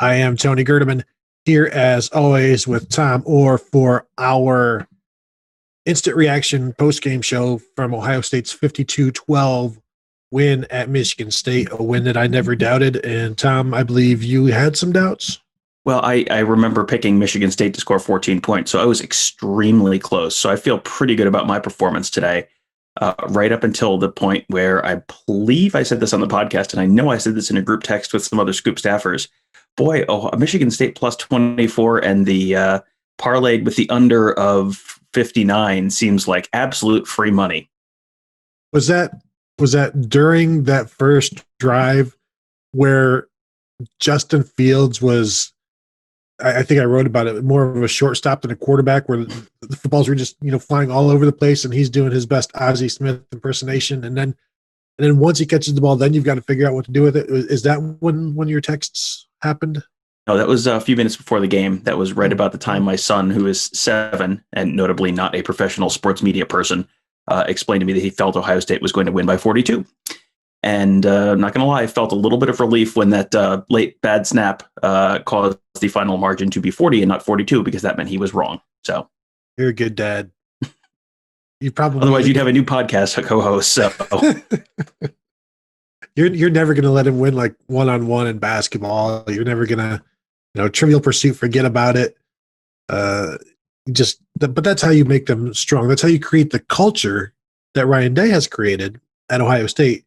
I am Tony Gerdeman here as always with Tom Orr for our instant reaction post-game show from Ohio State's 52-12 win at Michigan State, a win that I never doubted. And Tom, I believe you had some doubts. Well, I remember picking Michigan State to score 14 points, so I was extremely close. So I feel pretty good about my performance today, right up until the point where I believe I said this on the podcast, and I know I said this in a group text with some other Scoop staffers. Boy, Michigan State plus 24 and the parlayed with the under of 59 seems like absolute free money. Was that during that first drive where Justin Fields was, I think I wrote about it, more of a shortstop than a quarterback, where the footballs were just, flying all over the place and he's doing his best Ozzie Smith impersonation. And then once he catches the ball, then you've got to figure out what to do with it. Is that when your texts happened? No, that was a few minutes before the game. That was right about the time my son, who is 7 and notably not a professional sports media person, explained to me that he felt Ohio State was going to win by 42. And I'm not going to lie, I felt a little bit of relief when that late bad snap caused the final margin to be 40 and not 42, because that meant he was wrong. So you're a good dad. You probably otherwise you'd have a new podcast co-host. So you're never going to let him win like one-on-one in basketball. You're never going to, Trivial Pursuit, forget about it. But that's how you make them strong. That's how you create the culture that Ryan Day has created at Ohio State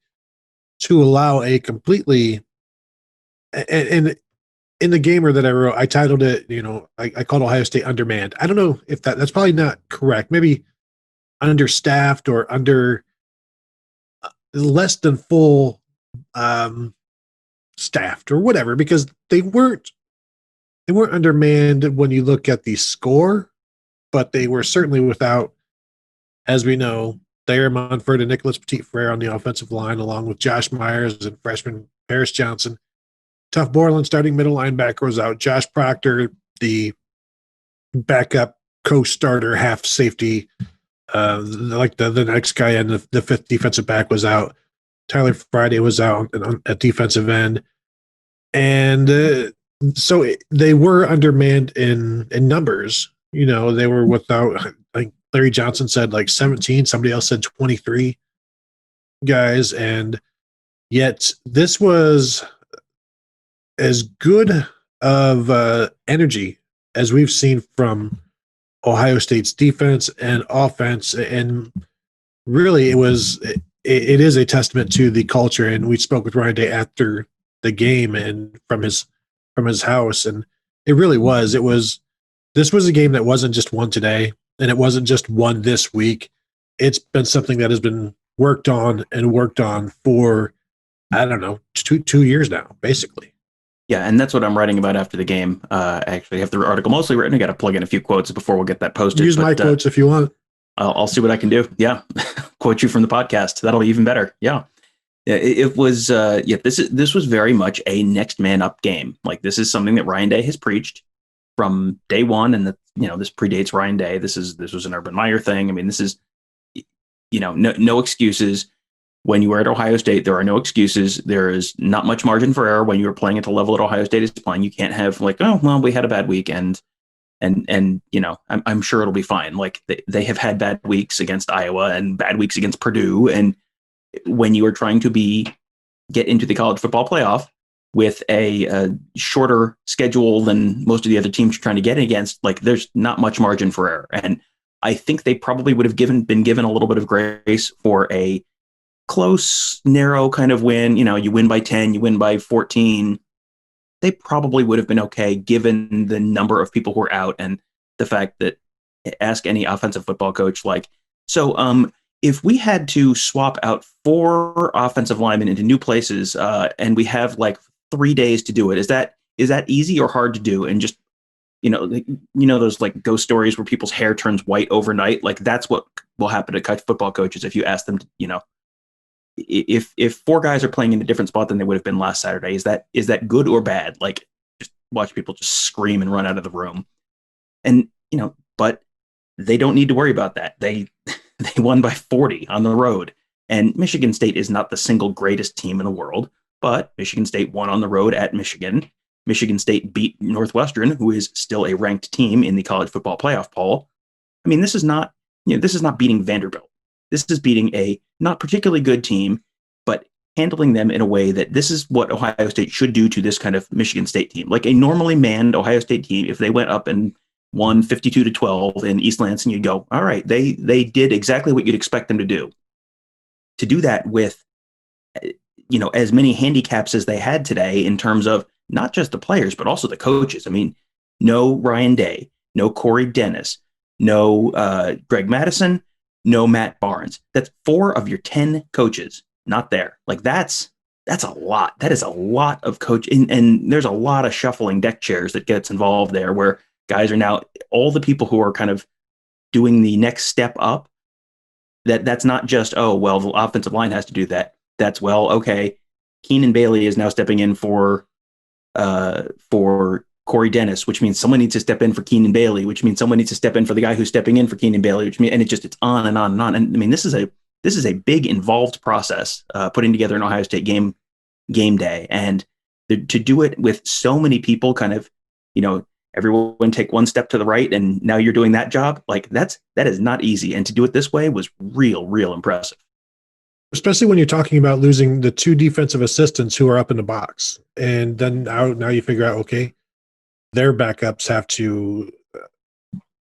to allow a completely, and in the gamer that I wrote, I titled it, I called Ohio State undermanned. I don't know if that's probably not correct. Maybe understaffed or under less than full staffed or whatever, because they weren't undermanned when you look at the score, but they were certainly without, as we know, Thayer Munford and Nicholas Petit-Frere on the offensive line, along with Josh Myers and freshman Paris Johnson. Tuff Borland, starting middle linebacker, was out. Josh Proctor, the backup co-starter half safety, the next guy, and the fifth defensive back was out. Tyler Friday was out at defensive end. And so they were undermanned in numbers. They were without, I think Larry Johnson said like 17. Somebody else said 23 guys. And yet this was as good of energy as we've seen from Ohio State's defense and offense. And really it is a testament to the culture. And we spoke with Ryan Day after the game and from his house. And it really was. This was a game that wasn't just won today, and it wasn't just won this week. It's been something that has been worked on for, I don't know, two years now, basically. Yeah, and that's what I'm writing about after the game. I actually have the article mostly written. I got to plug in a few quotes before we'll get that posted. Use my quotes if you want. I'll see what I can do. Yeah, quote you from the podcast. That'll be even better. Yeah. It was. This was very much a next man up game. Like, this is something that Ryan Day has preached from day one, and this predates Ryan Day. This was an Urban Meyer thing. I mean, this is, no excuses. When you are at Ohio State, there are no excuses. There is not much margin for error when you are playing at the level that Ohio State is playing. You can't have like, oh well, we had a bad week, and I'm sure it'll be fine. Like, they have had bad weeks against Iowa and bad weeks against Purdue, and when you are trying to get into the college football playoff with a shorter schedule than most of the other teams you're trying to get against, like, there's not much margin for error. And I think they probably would have been given a little bit of grace for a close, narrow kind of win. You win by 10, you win by 14. They probably would have been okay, given the number of people who are out and the fact that, ask any offensive football coach, like, so if we had to swap out 4 offensive linemen into new places and we have like 3 days to do it, is that easy or hard to do? And just, those like ghost stories where people's hair turns white overnight, like that's what will happen to football coaches if you ask them to, if 4 guys are playing in a different spot than they would have been last Saturday, is that good or bad? Like, just watch people just scream and run out of the room. And, but they don't need to worry about that. They won by 40 on the road. And Michigan State is not the single greatest team in the world, but Michigan State won on the road at Michigan. Michigan State beat Northwestern, who is still a ranked team in the college football playoff poll. I mean, this is not beating Vanderbilt. This is beating a not particularly good team, but handling them in a way that this is what Ohio State should do to this kind of Michigan State team. Like a normally manned Ohio State team, if they went up and won 52-12 in East Lansing, you'd go, all right, they did exactly what you'd expect them to do. To do that with, as many handicaps as they had today in terms of not just the players, but also the coaches. I mean, no Ryan Day, no Corey Dennis, no Greg Madison, no Matt Barnes. That's 4 of your 10 coaches not there. Like that's a lot. That is a lot of coaching, and there's a lot of shuffling deck chairs that gets involved there, where guys are now all the people who are kind of doing the next step up. That's not just, oh, well, the offensive line has to do that. That's, well, okay, Keenan Bailey is now stepping in for Corey Dennis, which means someone needs to step in for Keenan Bailey, which means someone needs to step in for the guy who's stepping in for Keenan Bailey, which means, and it's on and on and on. And I mean, this is a big involved process, putting together an Ohio State game day, and to do it with so many people, kind of, everyone take one step to the right, and now you're doing that job. Like that is not easy, and to do it this way was real impressive. Especially when you're talking about losing the 2 defensive assistants who are up in the box, and then now you figure out, okay, their backups have to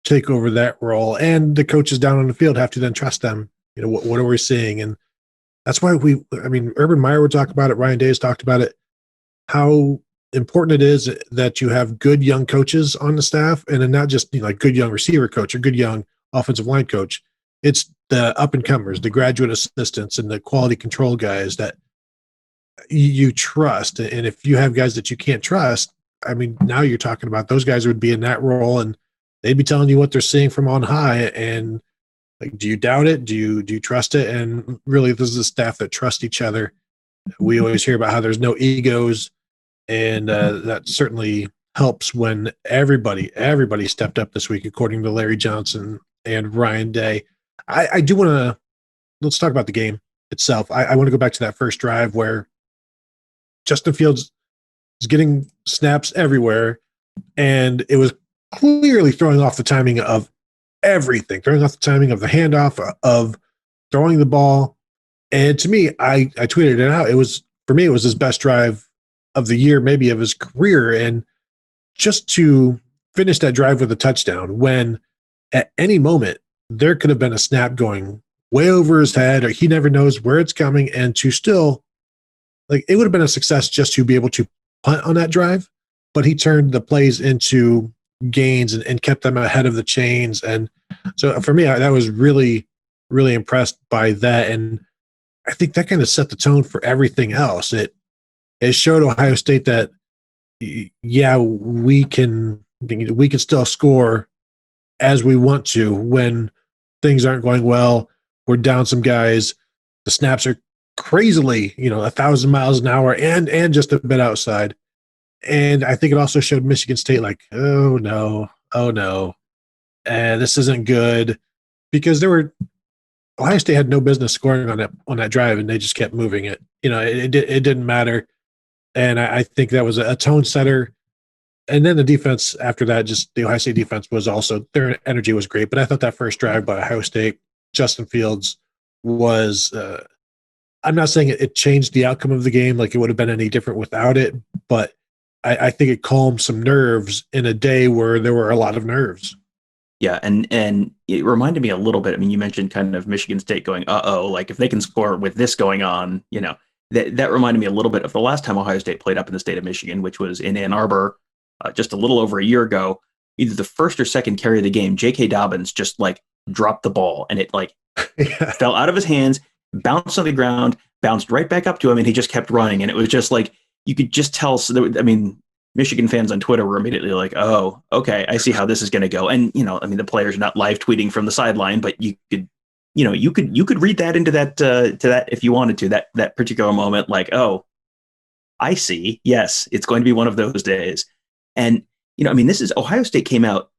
take over that role, and the coaches down on the field have to then trust them. What are we seeing? And that's why Urban Meyer would talk about it. Ryan Day has talked about it, how important it is that you have good young coaches on the staff, and then not just like good young receiver coach or good young offensive line coach. It's the up and comers, the graduate assistants, and the quality control guys that you trust. And if you have guys that you can't trust, I mean, now you're talking about those guys would be in that role, and they'd be telling you what they're seeing from on high. And like, do you doubt it? Do you trust it? And really, this is a staff that trust each other. We always hear about how there's no egos, and that certainly helps when everybody stepped up this week, according to Larry Johnson and Ryan Day. I do want to let's talk about the game itself. I want to go back to that first drive where Justin Fields is getting snaps everywhere, and it was clearly throwing off the timing of everything, throwing off the timing of the handoff, of throwing the ball. And to me, I tweeted it out. It was his best drive of the year, maybe of his career. And just to finish that drive with a touchdown, when at any moment there could have been a snap going way over his head, or he never knows where it's coming, and to still, like, it would have been a success just to be able to punt on that drive, but he turned the plays into gains and kept them ahead of the chains. And so for me, that was really, really impressed by that. And I think that kind of set the tone for everything else. It showed Ohio State that, yeah, we can still score as we want to when things aren't going well. We're down some guys. The snaps are crazily, 1,000 miles an hour and just a bit outside. And I think it also showed Michigan State, like, oh no, this isn't good, because Ohio State had no business scoring on that drive, and they just kept moving it. It didn't matter. And I think that was a tone setter. And then the defense after that, just the Ohio State defense was also, their energy was great. But I thought that first drive by Ohio State, Justin Fields, was, I'm not saying it changed the outcome of the game, like it would have been any different without it, but I think it calmed some nerves in a day where there were a lot of nerves. Yeah, and it reminded me a little bit. I mean, you mentioned kind of Michigan State going, like if they can score with this going on, that reminded me a little bit of the last time Ohio State played up in the state of Michigan, which was in Ann Arbor just a little over a year ago. Either the first or second carry of the game, J.K. Dobbins just like dropped the ball, and it like fell out of his hands, bounced on the ground, bounced right back up to him, and he just kept running. And it was just like, you could just tell. So Michigan fans on Twitter were immediately like, oh, okay, I see how this is going to go. And, the players are not live tweeting from the sideline, but you could read that into that, to that, if you wanted to, that particular moment, like, oh, I see. Yes, it's going to be one of those days. And, this is, Ohio State came out,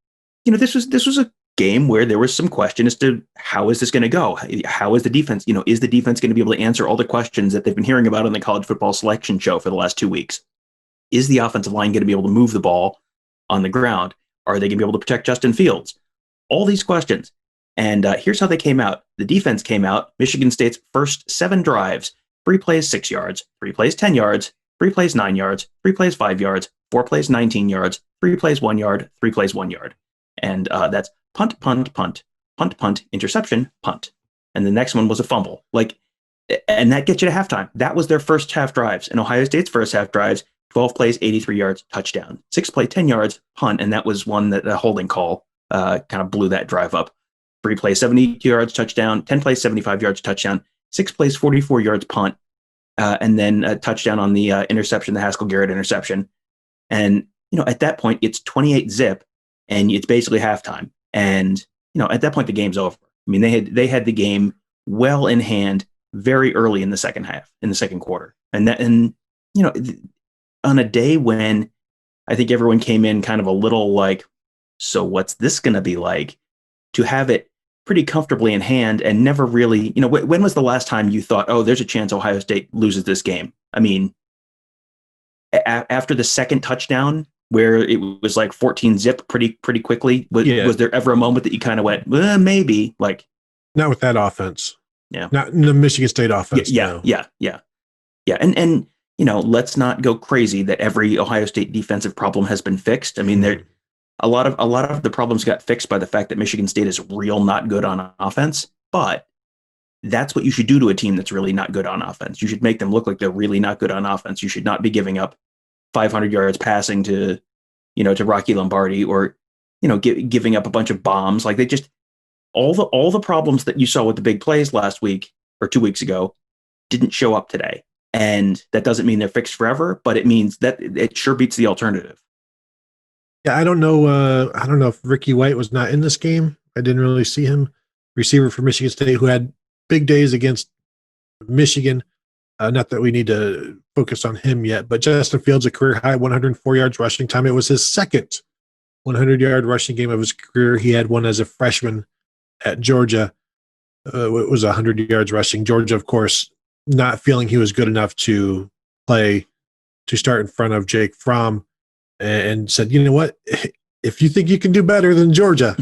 this was a game where there was some question as to how is this going to go? How is the defense, is the defense going to be able to answer all the questions that they've been hearing about on the college football selection show for the last 2 weeks? Is the offensive line going to be able to move the ball on the ground? Are they going to be able to protect Justin Fields? All these questions. And here's how they came out. The defense came out. Michigan State's first 7 drives, 3 plays 6 yards, 3 plays 10 yards, 3 plays 9 yards, 3 plays 5 yards, 4 plays 19 yards, 3 plays 1 yard, 3 plays 1 yard. And that's punt, punt, punt, punt, punt, interception, punt. And the next one was a fumble. And that gets you to halftime. That was their first half drives. And Ohio State's first half drives, 12 plays, 83 yards, touchdown. 6 play, 10 yards, punt. And that was one that a holding call kind of blew that drive up. 3 plays, 72 yards, touchdown. 10 plays, 75 yards, touchdown. 6 plays, 44 yards, punt. And then a touchdown on the interception, the Haskell Garrett interception. And, at that point, it's 28-zip, and it's basically halftime. And, at that point, the game's over. I mean, they had the game well in hand very early in the second half, in the second quarter. And on a day when I think everyone came in kind of a little like, so what's this going to be like? To have it pretty comfortably in hand and never really, when was the last time you thought, oh, there's a chance Ohio State loses this game? I mean, after the second touchdown, where it was like 14-zip pretty quickly, was there ever a moment that you kind of went, well, maybe? Not with that offense. Yeah. Not in the Michigan State offense. Yeah. And let's not go crazy that every Ohio State defensive problem has been fixed. I mean, a lot of the problems got fixed by the fact that Michigan State is real not good on offense, but that's what you should do to a team that's really not good on offense. You should make them look like they're really not good on offense. You should not be giving up 500 yards passing to Rocky Lombardi, or, giving up a bunch of bombs. Like, they just, all the problems that you saw with the big plays last week or 2 weeks ago didn't show up today. And that doesn't mean they're fixed forever, but it means that it sure beats the alternative. Yeah, I don't know if Ricky White was not in this game. I didn't really see him. Receiver for Michigan State, who had big days against Michigan. Not that we need to focus on him yet, but Justin Fields, a career high 104 yards rushing time. It was his second 100-yard rushing game of his career. He had one as a freshman at Georgia. It was 100 yards rushing. Georgia, of course, not feeling he was good enough to start in front of Jake Fromm, and said, you know what? If you think you can do better than Georgia,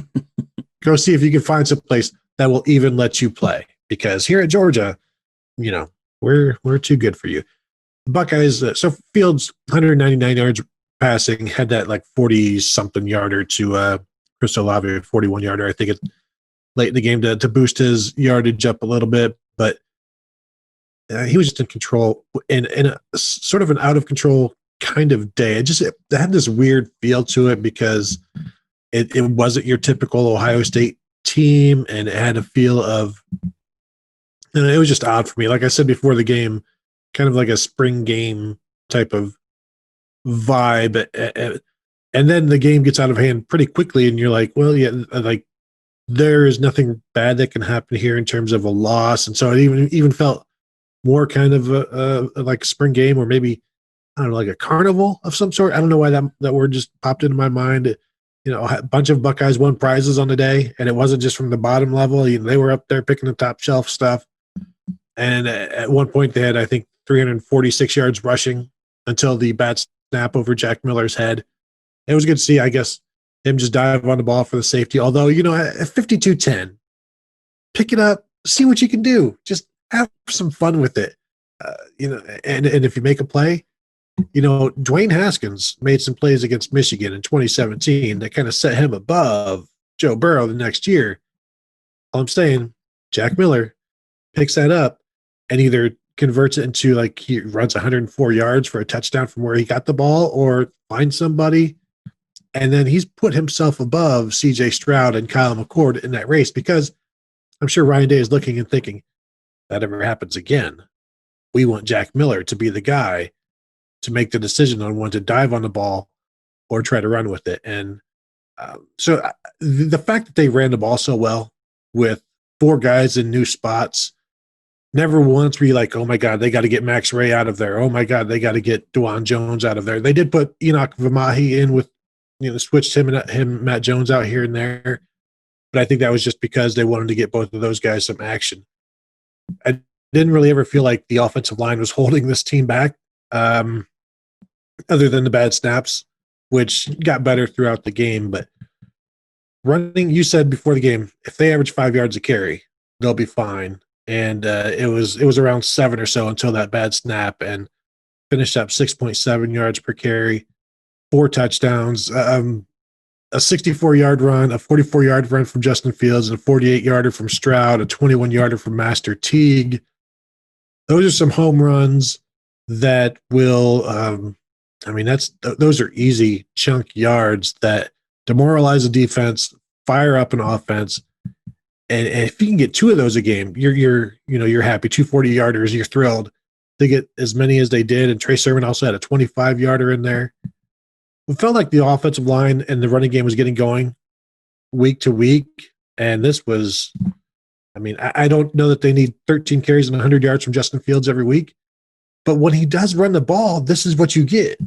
go see if you can find some place that will even let you play. Because here at Georgia, we're too good for you. The Buckeyes, so Fields, 199 yards passing, had that 40-something yarder to Chris Olave, 41-yarder. I think it's late in the game to boost his yardage up a little bit, but he was just in control in a sort of an out-of-control kind of day. It had this weird feel to it because it wasn't your typical Ohio State team, and it had a feel of, and it was just odd for me. Like I said before the game, kind of like a spring game type of vibe. And then the game gets out of hand pretty quickly, and you're like, well, yeah, there is nothing bad that can happen here in terms of a loss. And so it even felt more kind of like a spring game, or maybe, I don't know, like a carnival of some sort. I don't know why that word just popped into my mind. A bunch of Buckeyes won prizes on the day, and it wasn't just from the bottom level. They were up there picking the top shelf stuff. And at one point they had, I think, 346 yards rushing until the bad snap over Jack Miller's head. It was good to see, I guess, him just dive on the ball for the safety. Although, at 52-10, pick it up, see what you can do. Just have some fun with it. And if you make a play, Dwayne Haskins made some plays against Michigan in 2017 that kind of set him above Joe Burrow the next year. All I'm saying, Jack Miller picks that up and either converts it into, he runs 104 yards for a touchdown from where he got the ball, or finds somebody. And then he's put himself above CJ Stroud and Kyle McCord in that race, because I'm sure Ryan Day is looking and thinking, if that ever happens again, we want Jack Miller to be the guy to make the decision on when to dive on the ball or try to run with it. And so the fact that they ran the ball so well with 4 guys in new spots, never once were you like, oh my God, they got to get Max Ray out of there. Oh my God, they got to get Dewan Jones out of there. They did put Enoch Vamahi in with, switched him and Matt Jones out here and there. But I think that was just because they wanted to get both of those guys some action. I didn't really ever feel like the offensive line was holding this team back. other than the bad snaps, which got better throughout the game. But running, you said before the game, if they average 5 yards a carry, they'll be fine. And it was around 7 or so until that bad snap, and finished up 6.7 yards per carry, 4 touchdowns, a 64-yard run, a 44-yard run from Justin Fields, and a 48-yarder from Stroud, a 21-yarder from Master Teague. Those are some home runs that will, those are easy chunk yards that demoralize the defense, fire up an offense. And if you can get 2 of those a game, you're happy. 2 40-yarders, you're thrilled. They get as many as they did, and Trey Sermon also had a 25-yarder in there. It felt like the offensive line and the running game was getting going week to week, and this was, I don't know that they need 13 carries and 100 yards from Justin Fields every week, but when he does run the ball, this is what you get.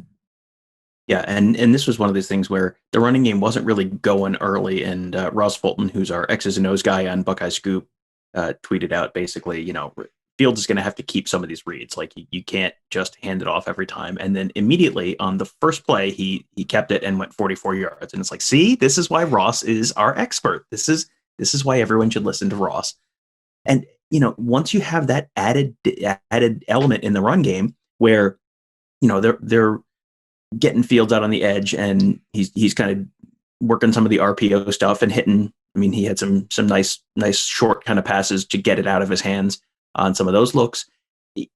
Yeah, and this was one of those things where the running game wasn't really going early, and Ross Fulton, who's our X's and O's guy on Buckeye Scoop, tweeted out basically, Fields is going to have to keep some of these reads. Like you can't just hand it off every time. And then immediately on the first play, he kept it and went 44 yards. And it's like, see, this is why Ross is our expert. This is why everyone should listen to Ross. And once you have that added element in the run game where they're getting Fields out on the edge, and he's kind of working some of the RPO stuff and hitting. He had some nice short kind of passes to get it out of his hands on some of those looks.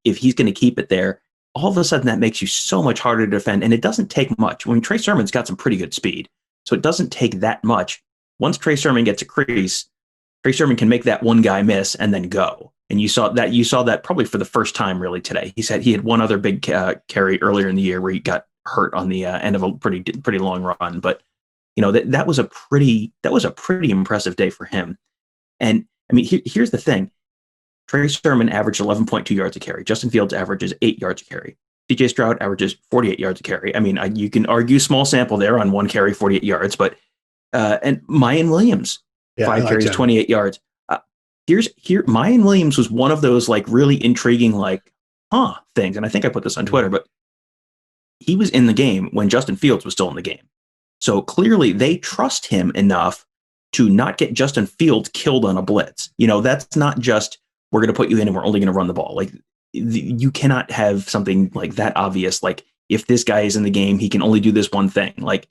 If he's going to keep it there, all of a sudden that makes you so much harder to defend. And it doesn't take much. Trey Sermon's got some pretty good speed, so it doesn't take that much. Once Trey Sermon gets a crease, Trey Sermon can make that one guy miss and then go. And you saw that probably for the first time really today. He said he had one other big carry earlier in the year where he got hurt on the end of a pretty long run. But that was a pretty impressive day for him. And here's the thing. Trey Sermon averaged 11.2 yards a carry. Justin Fields averages 8 yards a carry. CJ Stroud averages 48 yards a carry. You can argue small sample there on one carry, 48 yards, but and Mayan Williams, 5 carries, 28 yards. Mayan Williams was one of those like really intriguing things, and I think I put this on Twitter, but he was in the game when Justin Fields was still in the game. So clearly they trust him enough to not get Justin Fields killed on a blitz. That's not just, we're going to put you in and we're only going to run the ball. Like you cannot have something like that obvious. Like if this guy is in the game, he can only do this one thing. Like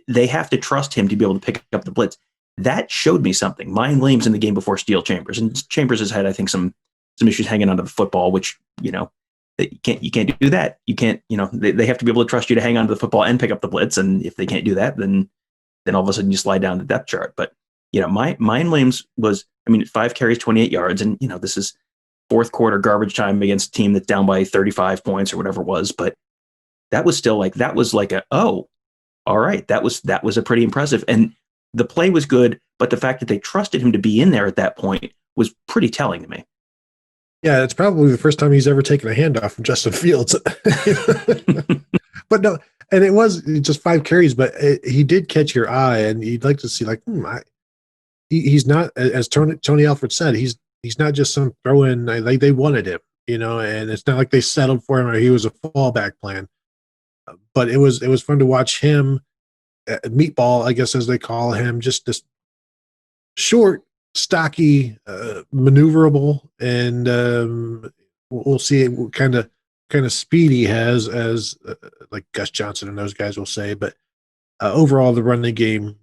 they have to trust him to be able to pick up the blitz. That showed me something. Mayan Williams in the game before Steele Chambers, and Chambers has had, I think, some issues hanging onto the football, which, you can't do that. You can't, they have to be able to trust you to hang on to the football and pick up the blitz. And if they can't do that, then all of a sudden you slide down the depth chart. But, Mayan Williams was, 5 carries, 28 yards. And, this is fourth quarter garbage time against a team that's down by 35 points or whatever it was. But that was still all right. That was a pretty impressive. And the play was good, but the fact that they trusted him to be in there at that point was pretty telling to me. Yeah, it's probably the first time he's ever taken a handoff from Justin Fields. But no, and it was just 5 carries, but he did catch your eye, and you'd like to see, he's not, as Tony Alford said, he's not just some throw-in. Like they wanted him, and it's not like they settled for him or he was a fallback plan. But it was fun to watch him, meatball, I guess as they call him, just this short, stocky, maneuverable, and we'll see what kind of speed he has, as like Gus Johnson and those guys will say. But overall, the running game,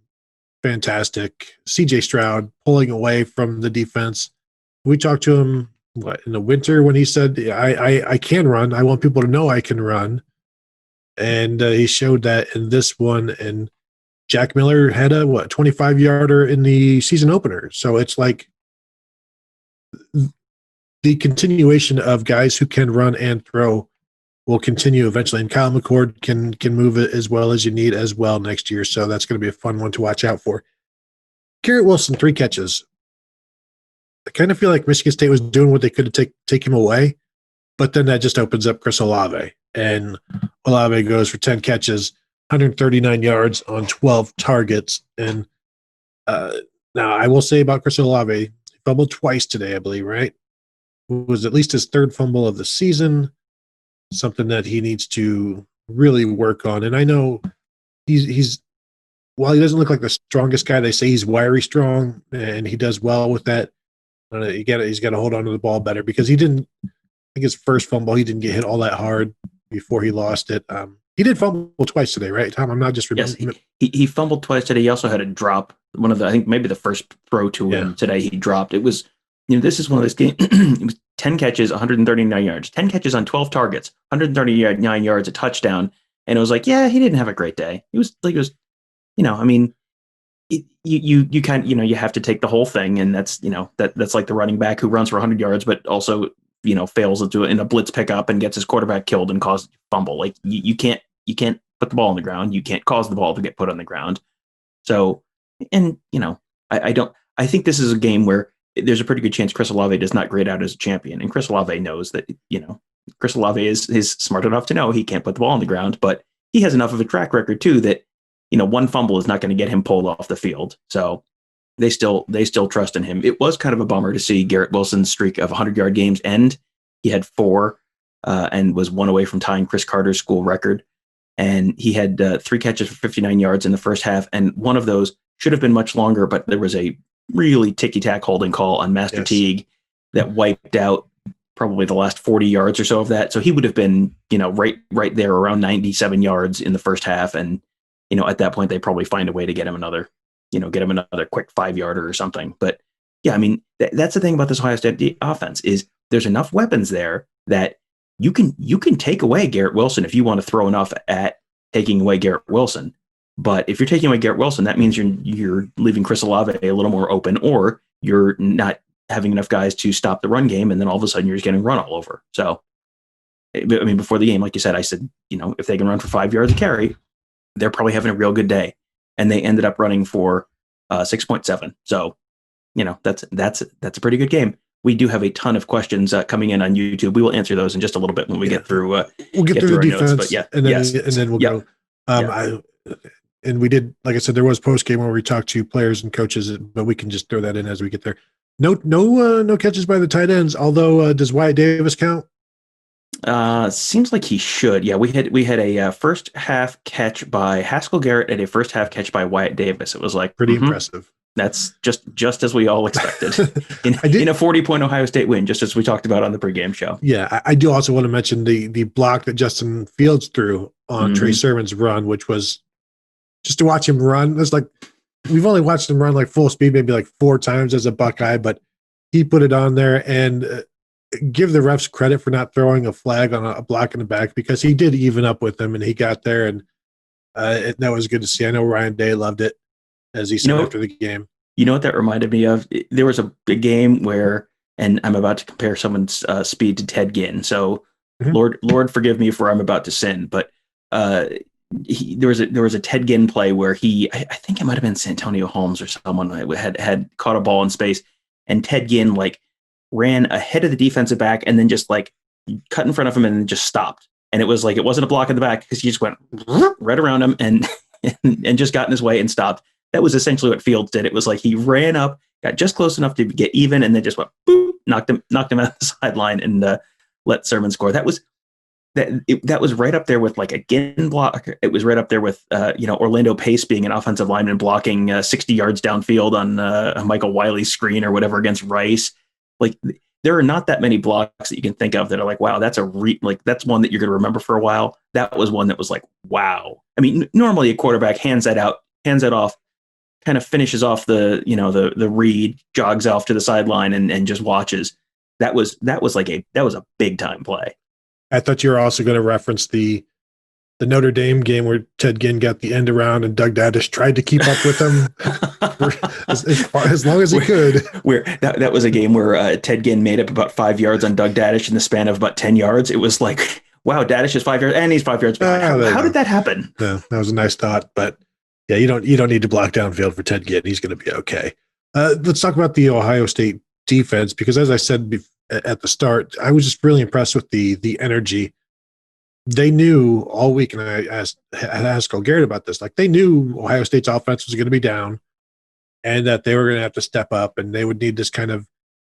fantastic. CJ Stroud pulling away from the defense. We talked to him in the winter when he said, I can run. I want people to know I can run. And he showed that in this one. And Jack Miller had a 25-yarder in the season opener. So it's like the continuation of guys who can run and throw will continue eventually. And Kyle McCord can move it as well as you need as well next year. So that's going to be a fun one to watch out for. Garrett Wilson, 3 catches. I kind of feel like Michigan State was doing what they could to take him away, but then that just opens up Chris Olave. And Olave goes for 10 catches, 139 yards on 12 targets. And now I will say about Chris Olave, he fumbled twice today, I believe, right? It was at least his 3rd fumble of the season, something that he needs to really work on. And I know he's while he doesn't look like the strongest guy, they say he's wiry strong, and he does well with that. He's got to hold on to the ball better because he didn't. I think his first fumble, he didn't get hit all that hard before he lost it. He did fumble twice today, right, Tom? I'm not just remembering. Yes, he fumbled twice today. He also had a drop. I think maybe the first throw to him today, he dropped. It was, this is one of those games. It was 10 catches, 139 yards, 10 catches on 12 targets, 139 yards, a touchdown. And it was like, yeah, he didn't have a great day. You have to take the whole thing. And that's, that's like the running back who runs for 100 yards, but also, fails in a blitz pickup and gets his quarterback killed and causes a fumble. Like you can't put the ball on the ground. You can't cause the ball to get put on the ground. So, and I think this is a game where there's a pretty good chance Chris Olave does not grade out as a champion. And Chris Olave knows that, Chris Olave is smart enough to know he can't put the ball on the ground, but he has enough of a track record too that, one fumble is not going to get him pulled off the field. So they still trust in him. It was kind of a bummer to see Garrett Wilson's streak of 100-yard games end. He had 4 and was 1 away from tying Chris Carter's school record. And he had 3 catches for 59 yards in the first half. And one of those should have been much longer, but there was a really ticky-tack holding call on Master Teague that wiped out probably the last 40 yards or so of that. So he would have been, right there around 97 yards in the first half. And, at that point, they probably find a way to get him another quick 5-yarder or something. But yeah, I mean, that's the thing about this Ohio State offense is there's enough weapons there that you can take away Garrett Wilson if you want to throw enough at taking away Garrett Wilson. But if you're taking away Garrett Wilson, that means you're leaving Chris Olave a little more open, or you're not having enough guys to stop the run game, and then all of a sudden you're just getting run all over. So, I mean, before the game, like you said, I said, if they can run for 5 yards a carry, they're probably having a real good day. And they ended up running for 6.7. So, that's a pretty good game. We do have a ton of questions coming in on YouTube. We will answer those in just a little bit when we get through. We'll get through the defense, notes, but and then we'll go. And we did, like I said, there was post game where we talked to players and coaches, but we can just throw that in as we get there. No catches by the tight ends. Although, does Wyatt Davis count? Seems like he should. Yeah, we had a first half catch by Haskell Garrett and a first half catch by Wyatt Davis. It was like pretty impressive. That's just as we all expected in a 40-point Ohio State win, just as we talked about on the pregame show. Yeah, I do also want to mention the block that Justin Fields threw on Trey Sermon's run, which was just to watch him run. It's like we've only watched him run like full speed maybe like 4 times as a Buckeye, but he put it on there. And give the refs credit for not throwing a flag on a block in the back, because he did even up with them and he got there, and that was good to see. I know Ryan Day loved it, as he said after the game. You know what that reminded me of? There was a big game where, and I'm about to compare someone's speed to Ted Ginn. So Lord forgive me for I'm about to sin, but there was a Ted Ginn play where I think it might have been Santonio Holmes or someone had caught a ball in space, and Ted Ginn ran ahead of the defensive back and then just cut in front of him and then just stopped. And it was it wasn't a block in the back because he just went right around him and just got in his way and stopped. That was essentially what Fields did. It was he ran up, got just close enough to get even, and then just went boop, knocked him out the sideline and let Sermon score. That was right up there with a Ginn block. It was right up there with Orlando Pace being an offensive lineman blocking 60 yards downfield on a Michael Wiley's screen or whatever against Rice. There are not that many blocks that you can think of that are wow, that's that's one that you're going to remember for a while. That was one that was wow. I mean, normally a quarterback hands that off, kind of finishes off the read, jogs off to the sideline and just watches. That was a big time play. I thought you were also going to reference the Notre Dame game where Ted Ginn got the end around and Doug Daddish tried to keep up with him as long as he could. Where that was a game where Ted Ginn made up about 5 yards on Doug Daddish in the span of about 10 yards. It was wow, Daddish is 5 yards and he's 5 yards behind. How did that happen? Yeah, that was a nice thought, but yeah, you don't need to block downfield for Ted Ginn. He's going to be okay. Let's talk about the Ohio State defense, because as I said at the start, I was just really impressed with the energy. They knew all week, and I asked Haskell Garrett about this. They knew Ohio State's offense was going to be down, and that they were going to have to step up, and they would need this kind of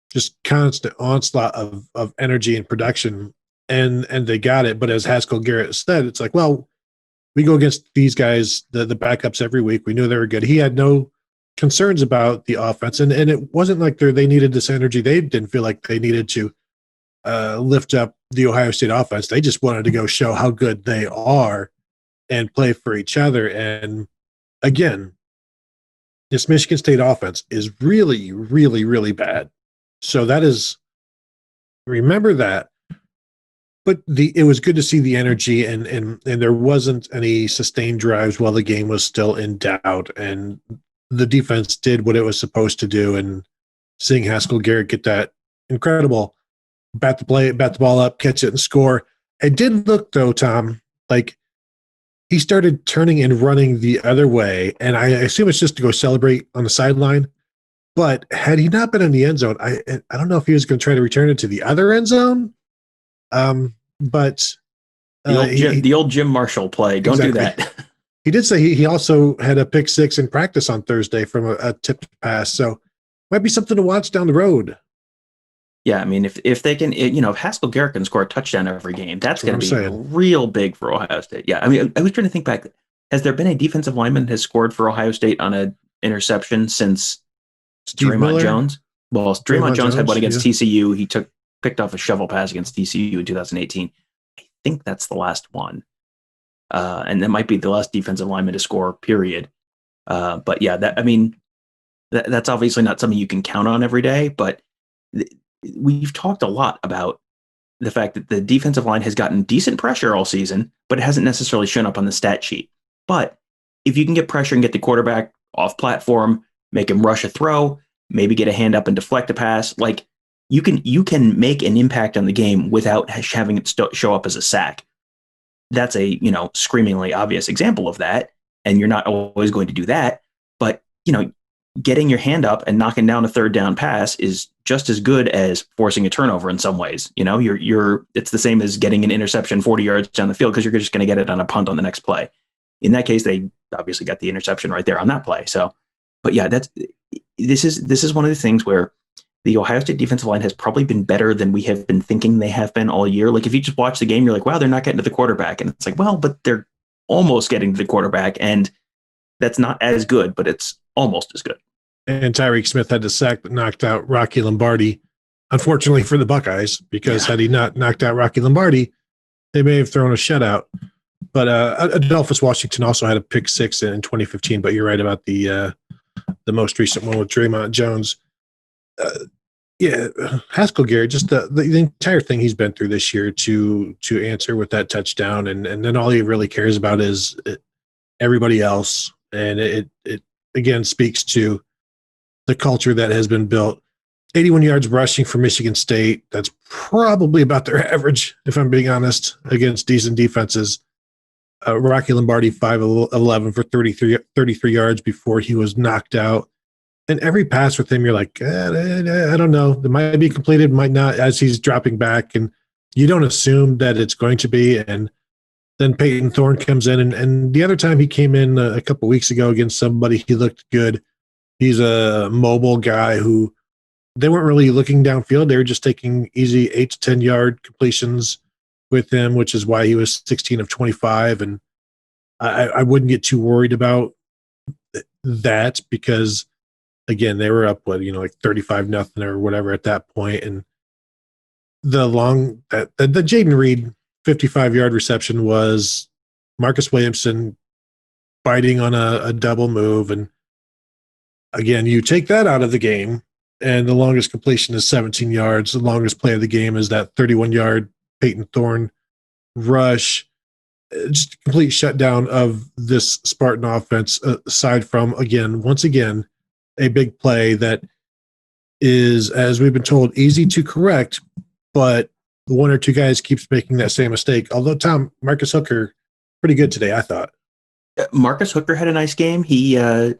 just constant onslaught of energy and production. and they got it. But as Haskell Garrett said, it's like, well, we go against these guys, the backups every week. We knew they were good. He had no concerns about the offense, and it wasn't like they needed this energy. They didn't feel like they needed to lift up the Ohio State offense. They just wanted to go show how good they are and play for each other. And again, this Michigan State offense is really, really, really bad. So that is, remember that. But it was good to see the energy, and there wasn't any sustained drives while the game was still in doubt, and the defense did what it was supposed to do. And seeing Haskell Garrett get that incredible bat the ball up, catch it, and score. It did look, though, Tom, like he started turning and running the other way, and I assume it's just to go celebrate on the sideline. But had he not been in the end zone, I don't know if he was going to try to return it to the other end zone. But the old Jim Marshall play. Don't do that. He did say he also had a pick six in practice on Thursday from a tipped pass. So might be something to watch down the road. Yeah, I mean, if they can, if Haskell Garrett can score a touchdown every game, that's going to be real big for Ohio State. Yeah, I mean, I was trying to think back. Has there been a defensive lineman that has scored for Ohio State on an interception since Draymond Jones? Well, Draymond Jones had one against TCU. He picked off a shovel pass against TCU in 2018. I think that's the last one. And that might be the last defensive lineman to score, period. But yeah, that's obviously not something you can count on every day, but we've talked a lot about the fact that the defensive line has gotten decent pressure all season, but it hasn't necessarily shown up on the stat sheet. But if you can get pressure and get the quarterback off platform, make him rush a throw, maybe get a hand up and deflect a pass, like you can make an impact on the game without having it show up as a sack. That's a, screamingly obvious example of that. And you're not always going to do that. But, getting your hand up and knocking down a third down pass is just as good as forcing a turnover in some ways. It's the same as getting an interception 40 yards down the field because you're just going to get it on a punt on the next play. In that case, they obviously got the interception right there on that play. So, but yeah, this is one of the things where the Ohio State defensive line has probably been better than we have been thinking they have been all year. Like if you just watch the game, you're like, wow, they're not getting to the quarterback. And it's like, well, but they're almost getting to the quarterback. And that's not as good, but it's almost as good. And Tyreek Smith had the sack that knocked out Rocky Lombardi, unfortunately for the Buckeyes, because had he not knocked out Rocky Lombardi, they may have thrown a shutout. But Adolphus Washington also had a pick six in 2015, but you're right about the most recent one with Draymond Jones. Haskell Garrett, just the entire thing he's been through this year to answer with that touchdown, and then all he really cares about is everybody else. And it again speaks to the culture that has been built. 81 yards rushing for Michigan State. That's probably about their average, if I'm being honest, against decent defenses. Rocky Lombardi, 5'11" for 33 yards before he was knocked out. And every pass with him, you're like, I don't know. It might be completed, might not, as he's dropping back. And you don't assume that it's going to be. And then Peyton Thorne comes in. And the other time he came in a couple weeks ago against somebody, he looked good. He's a mobile guy who they weren't really looking downfield. They were just taking easy 8 to 10 yard completions with him, which is why he was 16 of 25. And I wouldn't get too worried about that because, again, they were up, like 35-0 or whatever at that point. And the Jaden Reed 55-yard reception was Marcus Williamson biting on a double move. And again, you take that out of the game, and the longest completion is 17 yards. The longest play of the game is that 31-yard Peyton Thorne rush. Just a complete shutdown of this Spartan offense, aside from, once again, a big play that is, as we've been told, easy to correct, but one or two guys keeps making that same mistake. Although, Tom, Marcus Hooker, pretty good today, I thought. Marcus Hooker had a nice game. He had,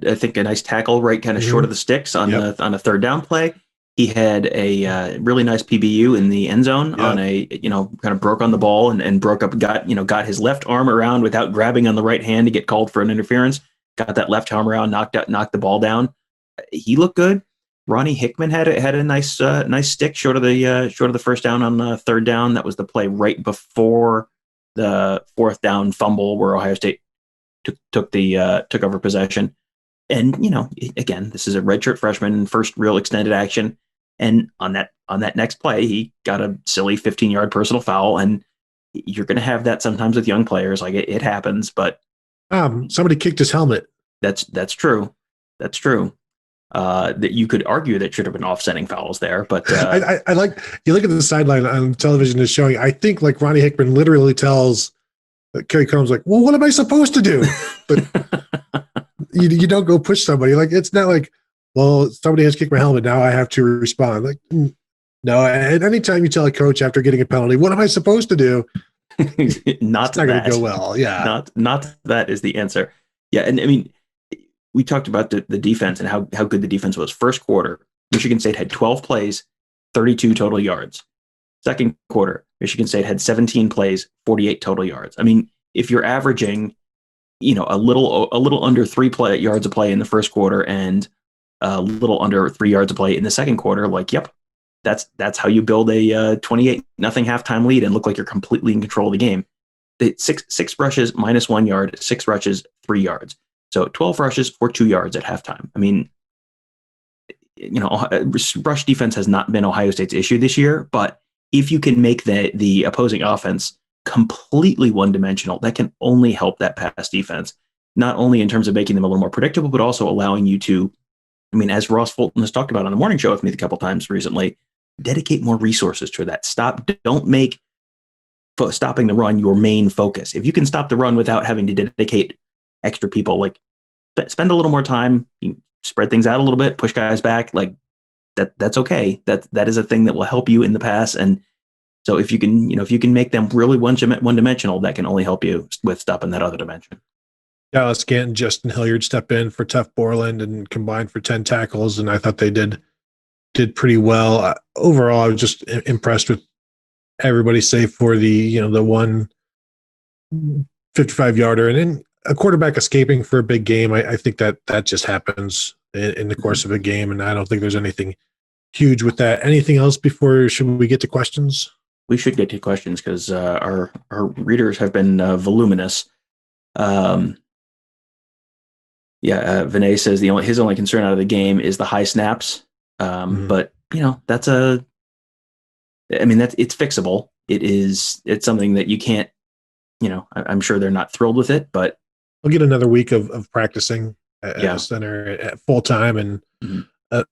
I think, a nice tackle right kind of short of the sticks on a third down play. He had a really nice PBU in the end zone on a, kind of broke on the ball and broke up, got his left arm around without grabbing on the right hand to get called for an interference. Got that left arm around, knocked the ball down. He looked good. Ronnie Hickman had a nice stick short of the first down on third down. That was the play right before the fourth down fumble where Ohio State took over possession. And again, this is a redshirt freshman, first real extended action. And on that next play, he got a silly 15-yard personal foul. And you're going to have that sometimes with young players. Like it happens, but somebody kicked his helmet. That's true. That's true. That you could argue that should have been offsetting fouls there, but I like, you look at the sideline on television is showing. I think like Ronnie Hickman literally tells Kerry Combs like, "Well, what am I supposed to do?" But you don't go push somebody. Like it's not like, well, somebody has kicked my helmet, now I have to respond. Like no. And anytime you tell a coach after getting a penalty, "What am I supposed to do?" It's not going to go well. Yeah, not that is the answer. Yeah, and I mean, we talked about the defense and how good the defense was. First quarter, Michigan State had 12 plays, 32 total yards. Second quarter, Michigan State had 17 plays, 48 total yards. I mean, if you're averaging, a little under 3 yards a play in the first quarter and a little under 3 yards a play in the second quarter, like, yep, that's how you build a 28-0 halftime lead and look like you're completely in control of the game. Six rushes, -1 yard, 6 rushes, 3 yards. So 12 rushes for 2 yards at halftime. I mean, rush defense has not been Ohio State's issue this year, but if you can make the opposing offense completely one-dimensional, that can only help that pass defense, not only in terms of making them a little more predictable, but also allowing you to, as Ross Fulton has talked about on the morning show with me a couple times recently, dedicate more resources to that. Don't make stopping the run your main focus. If you can stop the run without having to dedicate extra people, like spend a little more time, spread things out a little bit, push guys back, like that's okay. That is a thing that will help you in the pass. And so if you can make them really one-dimensional, that can only help you with stopping that other dimension. Dallas Gant and Justin Hilliard step in for Tuf Borland and combined for 10 tackles, and I thought they did pretty well. Overall, I was just impressed with everybody save for the one 55-yarder, and then a quarterback escaping for a big game. I think that just happens in the course of a game, and I don't think there's anything huge with that. Anything else should we get to questions? We should get to questions because our readers have been voluminous. Vinay says his only concern out of the game is the high snaps. But it's fixable. It's something that you can't, I'm sure they're not thrilled with it, but we'll get another week of practicing at the center at full time. And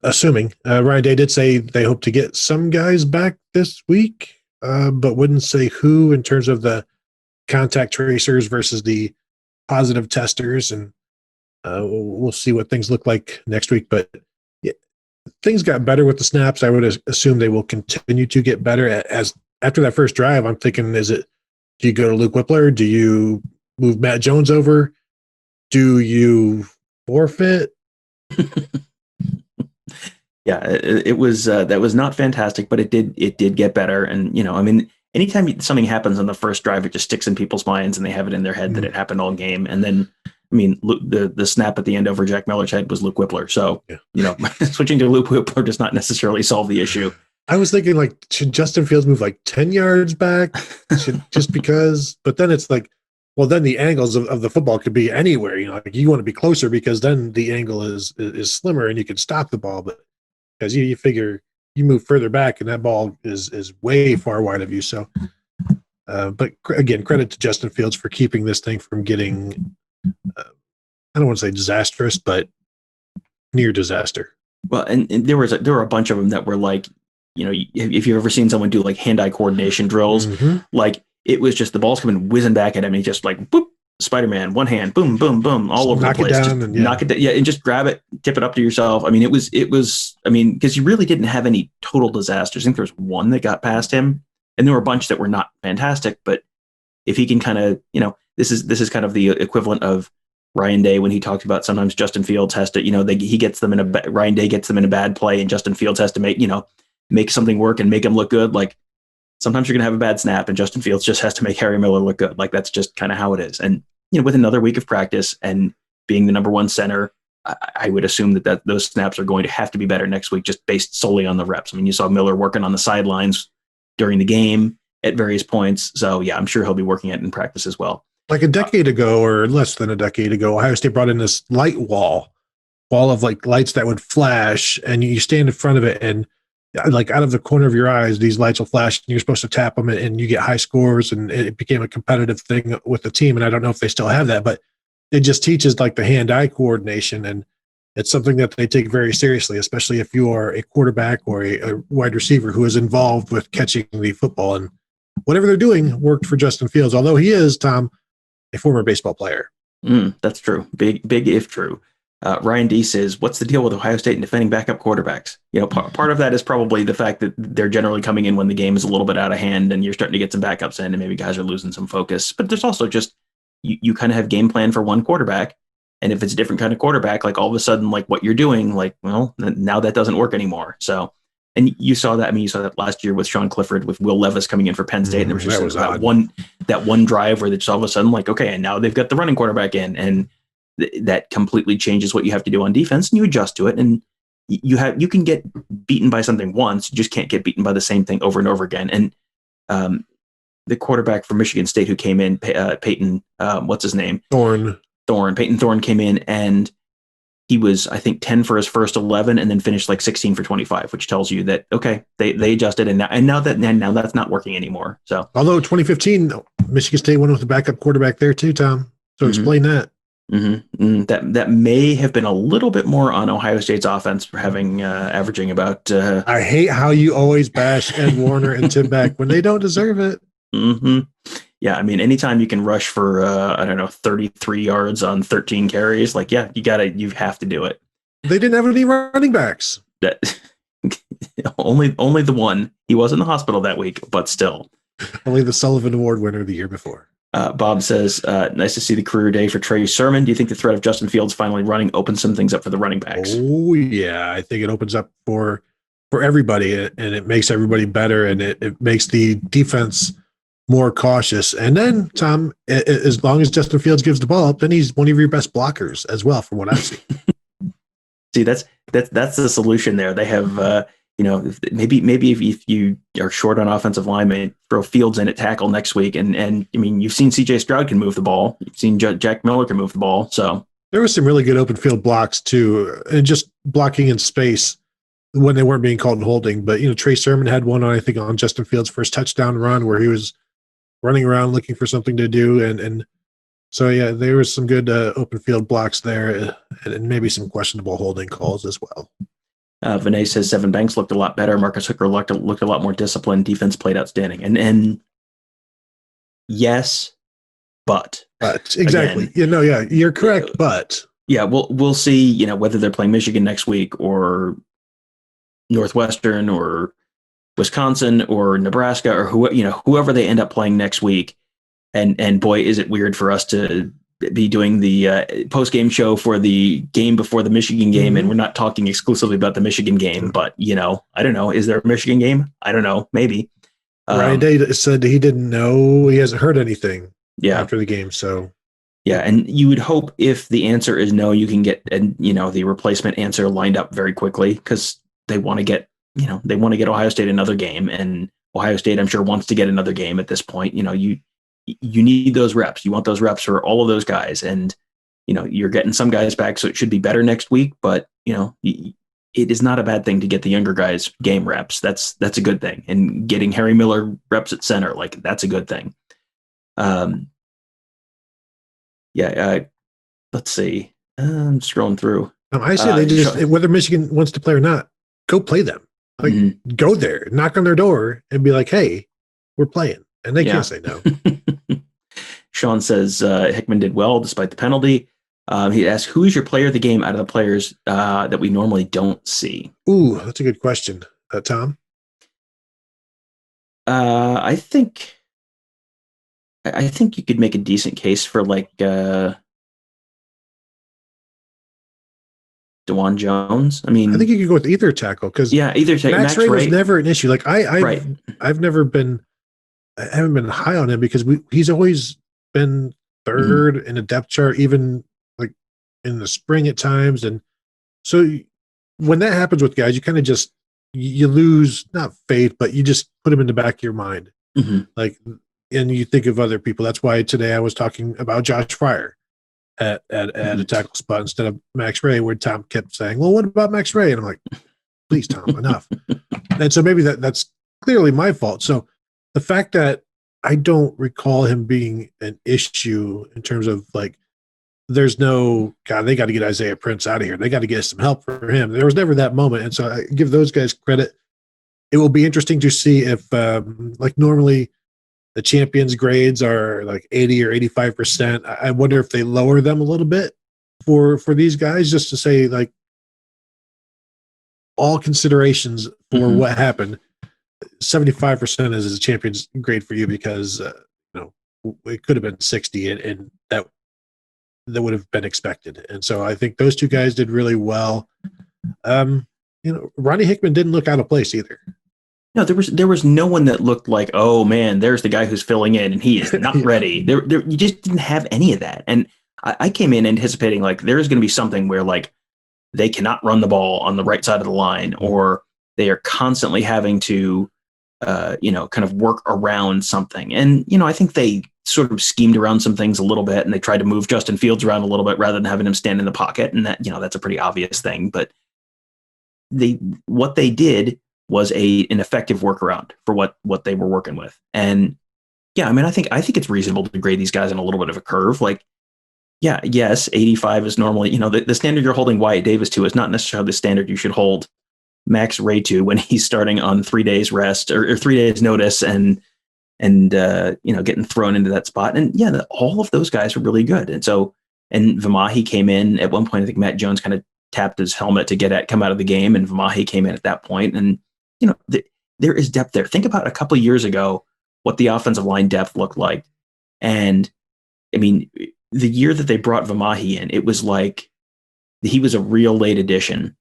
assuming Ryan Day did say they hope to get some guys back this week, but wouldn't say who in terms of the contact tracers versus the positive testers. And we'll see what things look like next week. But things got better with the snaps. I would assume they will continue to get better as after that first drive. I'm thinking, do you go to Luke Whippler? Do you move Matt Jones over? Do you forfeit? Yeah, it was that was not fantastic, but it did get better. And anytime something happens on the first drive, it just sticks in people's minds and they have it in their head that it happened all game. And then the snap at the end over Jack Miller's head was Luke Whippler. So switching to Luke Whippler does not necessarily solve the issue. I was thinking, like, should Justin Fields move like 10 yards back? Just because, but then it's like, well, then the angles of the football could be anywhere. Like you want to be closer because then the angle is slimmer and you can stop the ball. But because you figure you move further back and that ball is way far wide of you. So, but again, credit to Justin Fields for keeping this thing from getting, I don't want to say disastrous, but near disaster. Well, and there were a bunch of them that were like, if you've ever seen someone do like hand-eye coordination drills, like it was just the ball's coming whizzing back at him and he just like, boop, Spider-Man, one hand, boom, boom, boom, all over the place. Knock it down, and just grab it, tip it up to yourself. It was, because you really didn't have any total disasters. I think there was one that got past him, and there were a bunch that were not fantastic. But if he can kind of, this is kind of the equivalent of Ryan Day when he talks about sometimes Justin Fields has to, he gets them Ryan Day gets them in a bad play, and Justin Fields has to make something work and make them look good. Like sometimes you're going to have a bad snap and Justin Fields just has to make Harry Miller look good. Like that's just kind of how it is. And, with another week of practice and being the number one center, I would assume that those snaps are going to have to be better next week, just based solely on the reps. I mean, you saw Miller working on the sidelines during the game at various points. So yeah, I'm sure he'll be working it in practice as well. Like a decade ago, or less than a decade ago, Ohio State brought in this light wall of like lights that would flash, and you stand in front of it, and like out of the corner of your eyes, these lights will flash, and you're supposed to tap them, and you get high scores, and it became a competitive thing with the team. And I don't know if they still have that, but it just teaches like the hand-eye coordination, and it's something that they take very seriously, especially if you are a quarterback or a wide receiver who is involved with catching the football. And whatever they're doing worked for Justin Fields, although he is, Tom, a former baseball player. That's true. Big if true. Ryan D says, what's the deal with Ohio State and defending backup quarterbacks? You know, part of that is probably the fact that they're generally coming in when the game is a little bit out of hand and you're starting to get some backups in and maybe guys are losing some focus. But there's also just, you kind of have game plan for one quarterback. And if it's a different kind of quarterback, like all of a sudden, like what you're doing, like, well, now that doesn't work anymore. So, and you saw that. I mean, you saw that last year with Sean Clifford, with Will Levis coming in for Penn State. And there was just that one drive where they just all of a sudden, like, okay, and now they've got the running quarterback in, and that completely changes what you have to do on defense, and you adjust to it. And you can get beaten by something once, you just can't get beaten by the same thing over and over again. And the quarterback from Michigan State who came in, Peyton, what's his name? Peyton Thorne came in, and he was, I think, 10 for his first 11, and then finished like 16 for 25, which tells you that, okay, they adjusted, and now that's not working anymore. So, although 2015, Michigan State went with a backup quarterback there too, Tom. So explain that. That may have been a little bit more on Ohio State's offense for having averaging about. I hate how you always bash Ed Warner and Tim Beck when they don't deserve it. Yeah, I mean, anytime you can rush for 33 yards on 13 carries, like, yeah, you have to do it. They didn't have any running backs. That only the one. He was in the hospital that week, but still. Only the Sullivan Award winner the year before. Bob says, nice to see the career day for Trey Sermon. Do you think the threat of Justin Fields finally running opens some things up for the running backs? Oh, yeah. I think it opens up for everybody, and it makes everybody better, and it makes the defense more cautious. And then, Tom, as long as Justin Fields gives the ball up, then he's one of your best blockers as well, from what I've seen. See, that's the solution there. They have, maybe if you are short on offensive linemen, throw Fields in at tackle next week. And I mean, you've seen C.J. Stroud can move the ball. You've seen Jack Miller can move the ball. So there was some really good open field blocks too, and just blocking in space when they weren't being called holding. But, Trey Sermon had one, I think, on Justin Fields' first touchdown run where he was running around looking for something to do. And so, yeah, there was some good open field blocks there, and maybe some questionable holding calls as well. Vinay says Sevyn Banks looked a lot better. Marcus Hooker looked a lot more disciplined. Defense played outstanding. And yes, but exactly. Again, you're correct. But yeah, we'll see, whether they're playing Michigan next week or Northwestern or Wisconsin or Nebraska or whoever they end up playing next week. And boy, is it weird for us to be doing the post-game show for the game before the Michigan game. And we're not talking exclusively about the Michigan game, but I don't know. Is there a Michigan game? I don't know. Maybe. Ryan Day said he didn't know. He hasn't heard anything after the game. So yeah. And you would hope if the answer is no, you can get, the replacement answer lined up very quickly, because they want to get, Ohio State another game, and Ohio State, I'm sure, wants to get another game at this point. You need those reps. You want those reps for all of those guys. And, you're getting some guys back, so it should be better next week. But, it is not a bad thing to get the younger guys game reps. That's a good thing. And getting Harry Miller reps at center, like, that's a good thing. Let's see. I'm scrolling through. I say they just, whether Michigan wants to play or not, go play them. Like, go there, knock on their door, and be like, hey, we're playing. And they can't say no. Sean says Hickman did well despite the penalty. He asked, who is your player of the game out of the players that we normally don't see? Ooh, that's a good question. Tom? I think you could make a decent case for like DeJuan Jones. I mean, I think you could go with either tackle, because either tackle. Max Ray was never an issue. Like I've never been. I haven't been high on him because he's always been third in a depth chart, even like in the spring at times. And so when that happens with guys, you kind of just, you lose not faith, but you just put them in the back of your mind. Mm-hmm. Like, and you think of other people. That's why today I was talking about Josh Fryer at a tackle spot instead of Max Ray, where Tom kept saying, well, what about Max Ray? And I'm like, please, Tom, enough. And so maybe that's clearly my fault. So the fact that I don't recall him being an issue in terms of like, there's no, God, they got to get Isaiah Prince out of here. They got to get some help for him. There was never that moment. And so I give those guys credit. It will be interesting to see if, like normally the champions grades are like 80 or 85%. I wonder if they lower them a little bit for these guys, just to say like all considerations for what happened. 75% is a champion's grade for you because, it could have been 60 and that would have been expected. And so I think those two guys did really well. Ronnie Hickman didn't look out of place either. No, there was no one that looked like, oh man, there's the guy who's filling in and he is not ready. There you just didn't have any of that. And I came in anticipating like there's going to be something where like they cannot run the ball on the right side of the line, or they are constantly having to, kind of work around something. And I think they sort of schemed around some things a little bit, and they tried to move Justin Fields around a little bit rather than having him stand in the pocket. And that, that's a pretty obvious thing. But what they did was an effective workaround for what they were working with. And yeah, I mean, I think it's reasonable to grade these guys on a little bit of a curve. Like, yeah, yes, 85 is normally, the standard you're holding Wyatt Davis to is not necessarily the standard you should hold Max Ray to when he's starting on 3 days rest or 3 days notice and getting thrown into that spot. And yeah, all of those guys were really good. And so, and Vamahi came in at one point. I think Matt Jones kind of tapped his helmet to come out of the game, and Vamahi came in at that point. And there is depth there. Think about a couple of years ago what the offensive line depth looked like. And I mean, the year that they brought Vamahi in, it was like he was a real late addition.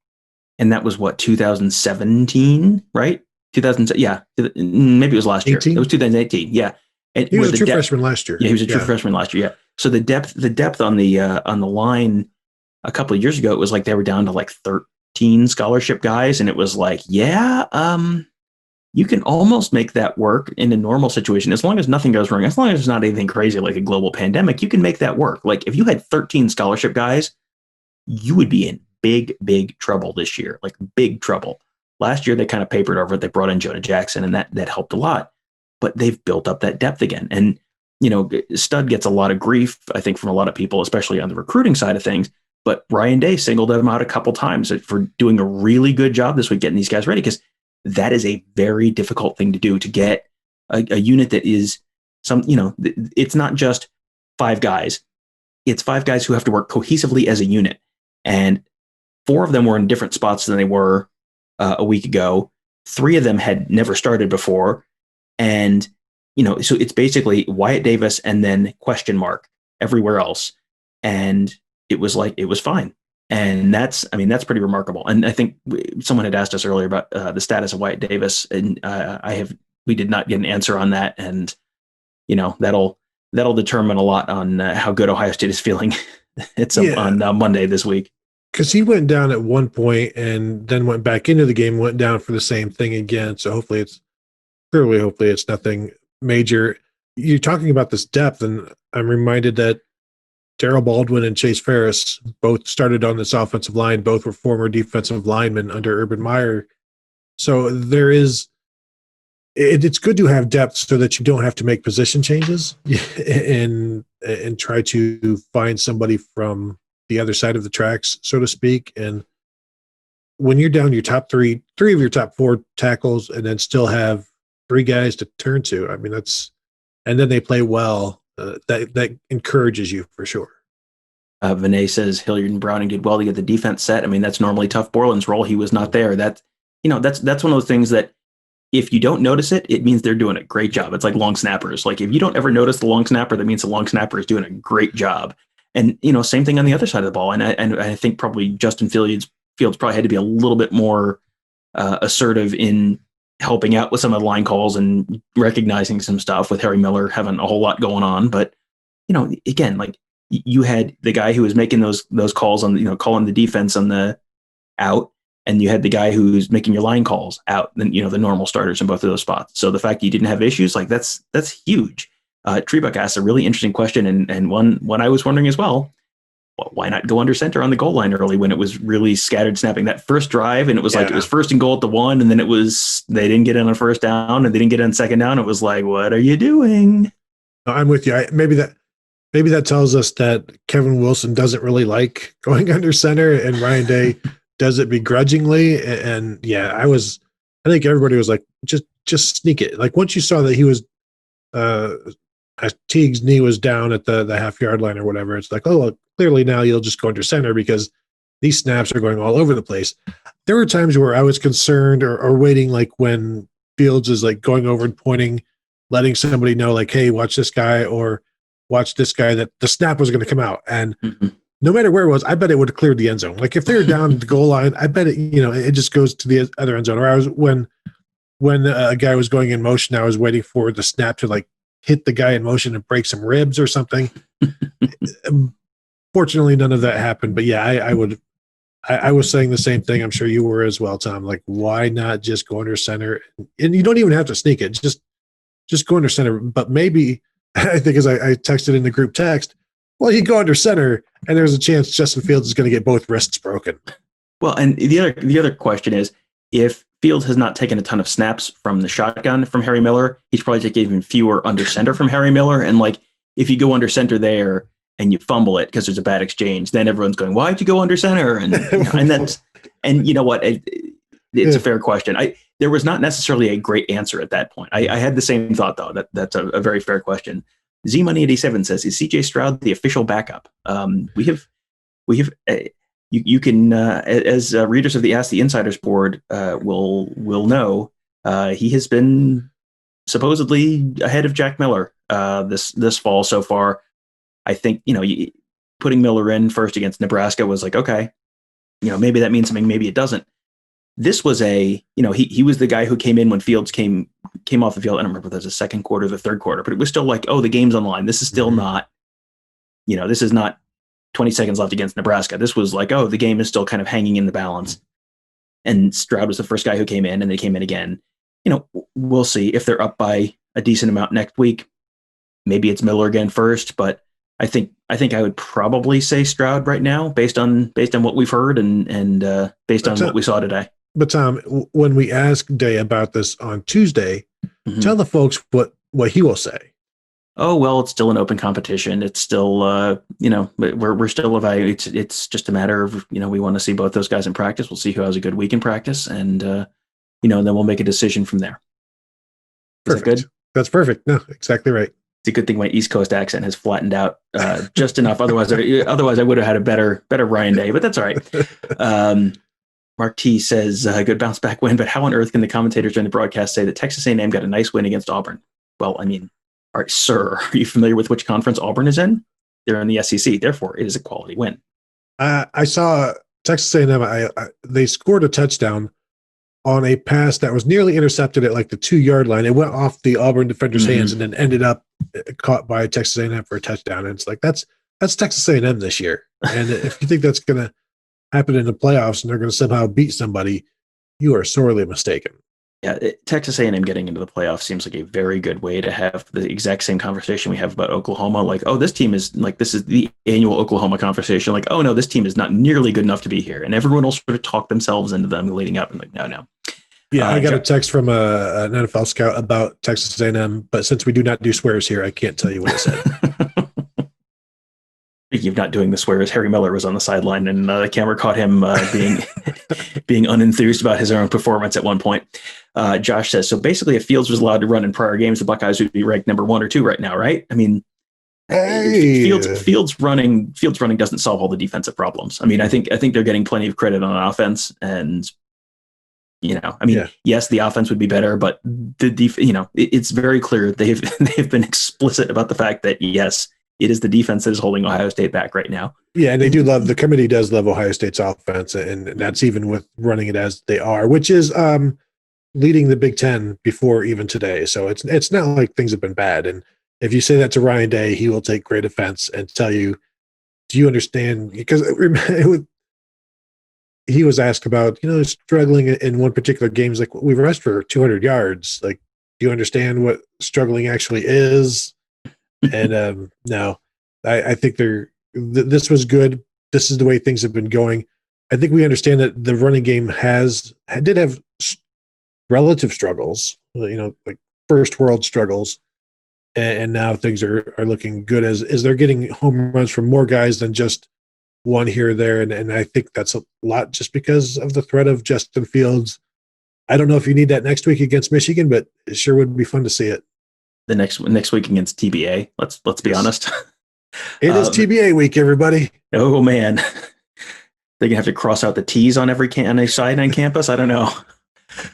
And that was what, 2017, right? 2000, yeah, maybe it was last 18? Year. It was 2018, yeah. And he was a true freshman last year. Yeah, he was a true freshman last year, yeah. So the depth on the line a couple of years ago, it was like they were down to like 13 scholarship guys, and it was like, you can almost make that work in a normal situation as long as nothing goes wrong. As long as it's not anything crazy like a global pandemic, you can make that work. Like if you had 13 scholarship guys, you would be in big trouble this year, like big trouble. Last year, they kind of papered over it. They brought in Jonah Jackson, and that helped a lot. But they've built up that depth again. And, Stud gets a lot of grief, I think, from a lot of people, especially on the recruiting side of things. But Ryan Day singled them out a couple times for doing a really good job this week getting these guys ready, because that is a very difficult thing to do, to get a unit that is it's not just 5 guys. It's 5 guys who have to work cohesively as a unit. And 4 of them were in different spots than they were a week ago. 3 of them had never started before. And, so it's basically Wyatt Davis and then question mark everywhere else. And it was fine. And that's pretty remarkable. And I think someone had asked us earlier about the status of Wyatt Davis, and we did not get an answer on that. And, that'll determine a lot on how good Ohio State is feeling. On Monday this week. Because he went down at one point and then went back into the game, went down for the same thing again. So hopefully it's nothing major. You're talking about this depth, and I'm reminded that Darryl Baldwin and Chase Ferris both started on this offensive line. Both were former defensive linemen under Urban Meyer. So it's good to have depth so that you don't have to make position changes and try to find somebody from the other side of the tracks, so to speak. And when you're down your top three of your top 4 tackles, and then still have 3 guys to turn to, I mean, and then they play well, that encourages you for sure. Vinay says Hilliard and Browning did well to get the defense set. I mean, that's normally Tough Borland's role. He was not there. That's one of those things that if you don't notice it, it means they're doing a great job. It's like long snappers. Like if you don't ever notice the long snapper, that means the long snapper is doing a great job. And, same thing on the other side of the ball. And I think probably Justin Fields probably had to be a little bit more assertive in helping out with some of the line calls and recognizing some stuff, with Harry Miller having a whole lot going on. But, again, like you had the guy who was making those calls on, calling the defense on the out, and you had the guy who's making your line calls out, and the normal starters in both of those spots. So the fact you didn't have issues, like that's huge. Treebuck asked a really interesting question, and one I was wondering as well. Why not go under center on the goal line early when it was really scattered snapping? That first drive, and it was like it was first and goal at the 1, and then it was they didn't get in on first down, and they didn't get in second down. It was like, what are you doing? I'm with you. Maybe that tells us that Kevin Wilson doesn't really like going under center, and Ryan Day does it begrudgingly. And I think everybody was like, just sneak it. Like once you saw that he was, Teague's knee was down at the half-yard line or whatever, it's like, oh, well, clearly now you'll just go under center because these snaps are going all over the place. There were times where I was concerned or waiting, like when Fields is like going over and pointing, letting somebody know like, hey, watch this guy or watch this guy, that the snap was going to come out. And no matter where it was, I bet it would have cleared the end zone. Like if they were down at the goal line, I bet it, it just goes to the other end zone. Or I was when a guy was going in motion, I was waiting for the snap to like hit the guy in motion and break some ribs or something. Fortunately, none of that happened. But I was saying the same thing. I'm sure you were as well, Tom. Like, why not just go under center? And you don't even have to sneak it. Just go under center. But maybe, I think as I texted in the group text, well, you go under center, and there's a chance Justin Fields is going to get both wrists broken. Well, and the other question is, if Fields has not taken a ton of snaps from the shotgun from Harry Miller, he's probably taken even fewer under center from Harry Miller. And like, if you go under center there and you fumble it because there's a bad exchange, then everyone's going, why'd you go under center? And you know what? It's a fair question. There was not necessarily a great answer at that point. I had the same thought though. That's a very fair question. Z Money 87 says, is CJ Stroud the official backup? We have you can as readers of the Ask the Insiders board will know, he has been supposedly ahead of Jack Miller this fall so far. I think putting Miller in first against Nebraska was like, okay, maybe that means something, maybe it doesn't. This was he was the guy who came in when Fields came off the field. I don't remember if it was the second quarter or the third quarter, but it was still like, oh, the game's on the line. This is still not, this is not 20 seconds left against Nebraska. This was like, oh, the game is still kind of hanging in the balance. And Stroud was the first guy who came in, and they came in again. We'll see if they're up by a decent amount next week. Maybe it's Miller again first, but I think I would probably say Stroud right now, based on what we've heard and based on what we saw today. But Tom, when we ask Day about this on Tuesday, tell the folks what he will say. Oh, well, it's still an open competition. It's still, we're still evaluating. It's just a matter of, we want to see both those guys in practice. We'll see who has a good week in practice, and and then we'll make a decision from there. Is perfect. that good? That's perfect. No, exactly right. It's a good thing my East Coast accent has flattened out just enough. Otherwise I would have had a better Ryan Day, but that's all right. Mark T says, good bounce back win, but how on earth can the commentators during the broadcast say that Texas A&M got a nice win against Auburn? Well, I mean, all right, sir, are you familiar with which conference Auburn is in? They're in the SEC. Therefore, it is a quality win. I saw Texas A&M. They scored a touchdown on a pass that was nearly intercepted at like the 2-yard line. It went off the Auburn defender's hands and then ended up caught by Texas A&M for a touchdown. And it's like, that's Texas A&M this year. And if you think that's going to happen in the playoffs and they're going to somehow beat somebody, you are sorely mistaken. Yeah, Texas A&M getting into the playoffs seems like a very good way to have the exact same conversation we have about Oklahoma. Like, oh, this team is like, this is the annual Oklahoma conversation. Like, oh no, this team is not nearly good enough to be here. And everyone will sort of talk themselves into them leading up and like, no. Yeah, I got a text from an NFL scout about Texas A&M, but since we do not do swears here, I can't tell you what it said. Speaking of not doing the swears, Harry Miller was on the sideline, and the camera caught him being unenthused about his own performance at one point. Josh says, so basically, if Fields was allowed to run in prior games, the Buckeyes would be ranked number 1 or 2 right now, right? I mean, Fields running doesn't solve all the defensive problems. I mean, I think they're getting plenty of credit on offense, and yes, the offense would be better, but it's very clear they've been explicit about the fact that yes, it is the defense that is holding Ohio State back right now. Yeah, and the committee does love Ohio State's offense, and that's even with running it as they are, which is leading the Big Ten before even today. So it's not like things have been bad. And if you say that to Ryan Day, he will take great offense and tell you do you understand? Because he was asked about, struggling in one particular game. He's like, we rushed for 200 yards. Like, do you understand what struggling actually is? And no, I think this was good. This is the way things have been going. I think we understand that the running game did have relative struggles, like first world struggles. And now things are looking good as they're getting home runs from more guys than just one here or there. And I think that's a lot just because of the threat of Justin Fields. I don't know if you need that next week against Michigan, but it sure would be fun to see it. The next week against TBA. Let's be honest. It is TBA week, everybody. Oh man, they're gonna have to cross out the T's on every side on campus. I don't know.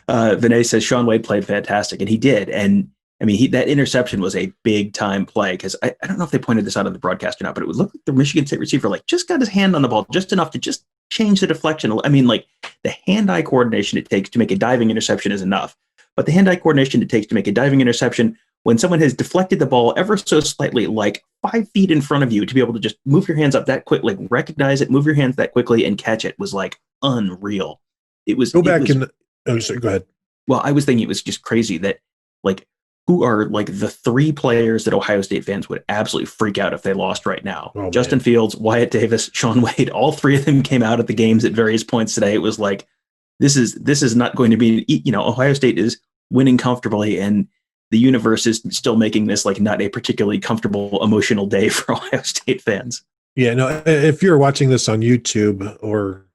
Vinay says Shaun Wade played fantastic, and he did. And I mean, that interception was a big time play because I don't know if they pointed this out on the broadcast or not, but it would look like the Michigan State receiver just got his hand on the ball just enough to just change the deflection. I mean, like the hand-eye coordination it takes to make a diving interception is enough, but the hand-eye coordination it takes to make a diving interception when someone has deflected the ball ever so slightly, like 5 feet in front of you, to be able to just move your hands up that quick, like recognize it, move your hands that quickly and catch it was like unreal. It was. Go back and sorry, go ahead. Well, I was thinking it was just crazy that who are the 3 players that Ohio State fans would absolutely freak out if they lost right now. Oh, Justin Fields, Wyatt Davis, Shaun Wade, all 3 of them came out at the games at various points today. It was like, this is not going to be, Ohio State is winning comfortably and the universe is still making this not a particularly comfortable emotional day for Ohio State fans. Yeah, no, if you're watching this on YouTube or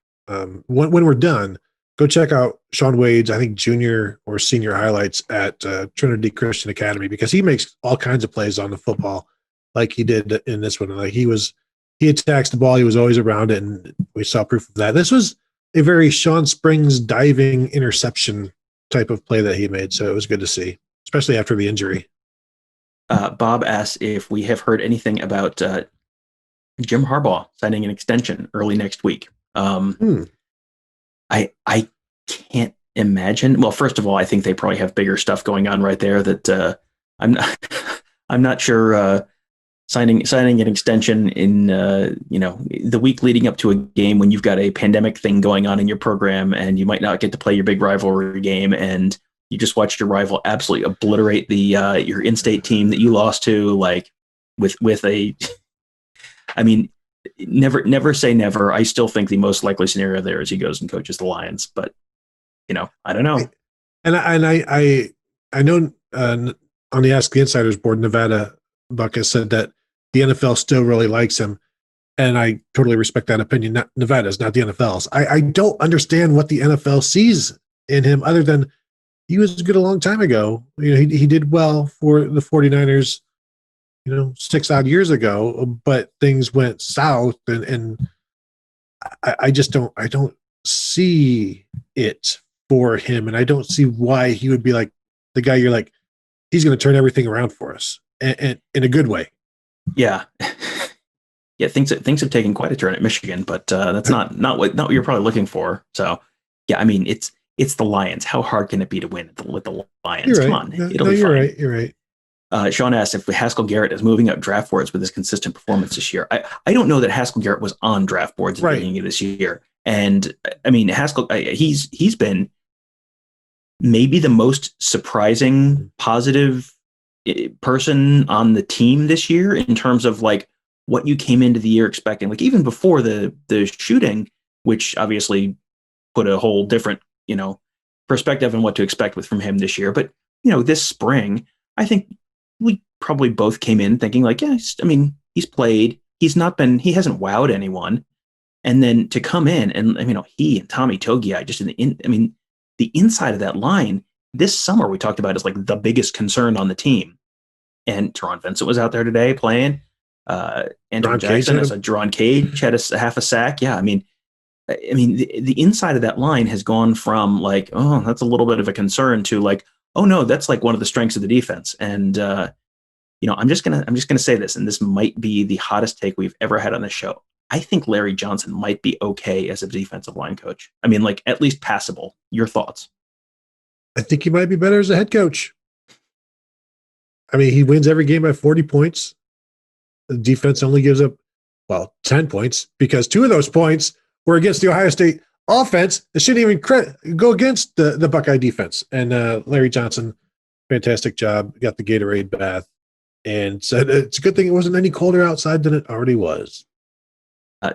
when we're done, go check out Shaun Wade's, I think, junior or senior highlights at Trinity Christian Academy, because he makes all kinds of plays on the football like he did in this one. Like he attacks the ball. He was always around it, and we saw proof of that. This was a very Sean Springs diving interception type of play that he made, so it was good to see, especially after the injury. Bob asks if we have heard anything about Jim Harbaugh signing an extension early next week. I can't imagine. Well, first of all, I think they probably have bigger stuff going on right there that I'm not sure signing an extension in the week leading up to a game when you've got a pandemic thing going on in your program and you might not get to play your big rivalry game and you just watched your rival absolutely obliterate your in-state team that you lost to, with a I mean, never say never. I still think the most likely scenario there is he goes and coaches the Lions, but I don't know. And I know on the Ask the Insiders board, Nevada Buck has said that the NFL still really likes him, and I totally respect that opinion. Nevada's, not the NFL's. I don't understand what the NFL sees in him other than he was good a long time ago. He did well for the 49ers, 6 odd years ago, but things went south, and I just don't see it for him, and I don't see why he would be like the guy you're like, he's going to turn everything around for us, and in a good way. Yeah. Yeah, things have taken quite a turn at Michigan, but that's not what you're probably looking for. So, yeah, I mean, it's the Lions. How hard can it be to win with the Lions? Right. Come on, it'll be fine. You're right. Sean asked if Haskell Garrett is moving up draft boards with his consistent performance this year. I don't know that Haskell Garrett was on draft boards at the beginning of this year. And I mean, Haskell, he's been maybe the most surprising positive person on the team this year in terms of what you came into the year expecting. Even before the shooting, which obviously put a whole different, perspective on what to expect from him this year. But, this spring, I think we probably both came in thinking he's played, he hasn't wowed anyone. And then to come in and, he and Tommy Togiai just the inside of that line this summer, we talked about as the biggest concern on the team. And Teron Vincent was out there today playing. Andrew Jackson, as a Jerron Cage had a half a sack. Yeah. The inside of that line has gone from that's a little bit of a concern to oh no, that's one of the strengths of the defense. And, I'm just going to say this, and this might be the hottest take we've ever had on this show. I think Larry Johnson might be okay as a defensive line coach. At least passable. Your thoughts? I think he might be better as a head coach. He wins every game by 40 points. The defense only gives up well, 10 points, because 2 of those points were against the Ohio State offense that shouldn't even go against the Buckeye defense. And Larry Johnson, fantastic job, got the Gatorade bath, and said it's a good thing it wasn't any colder outside than it already was.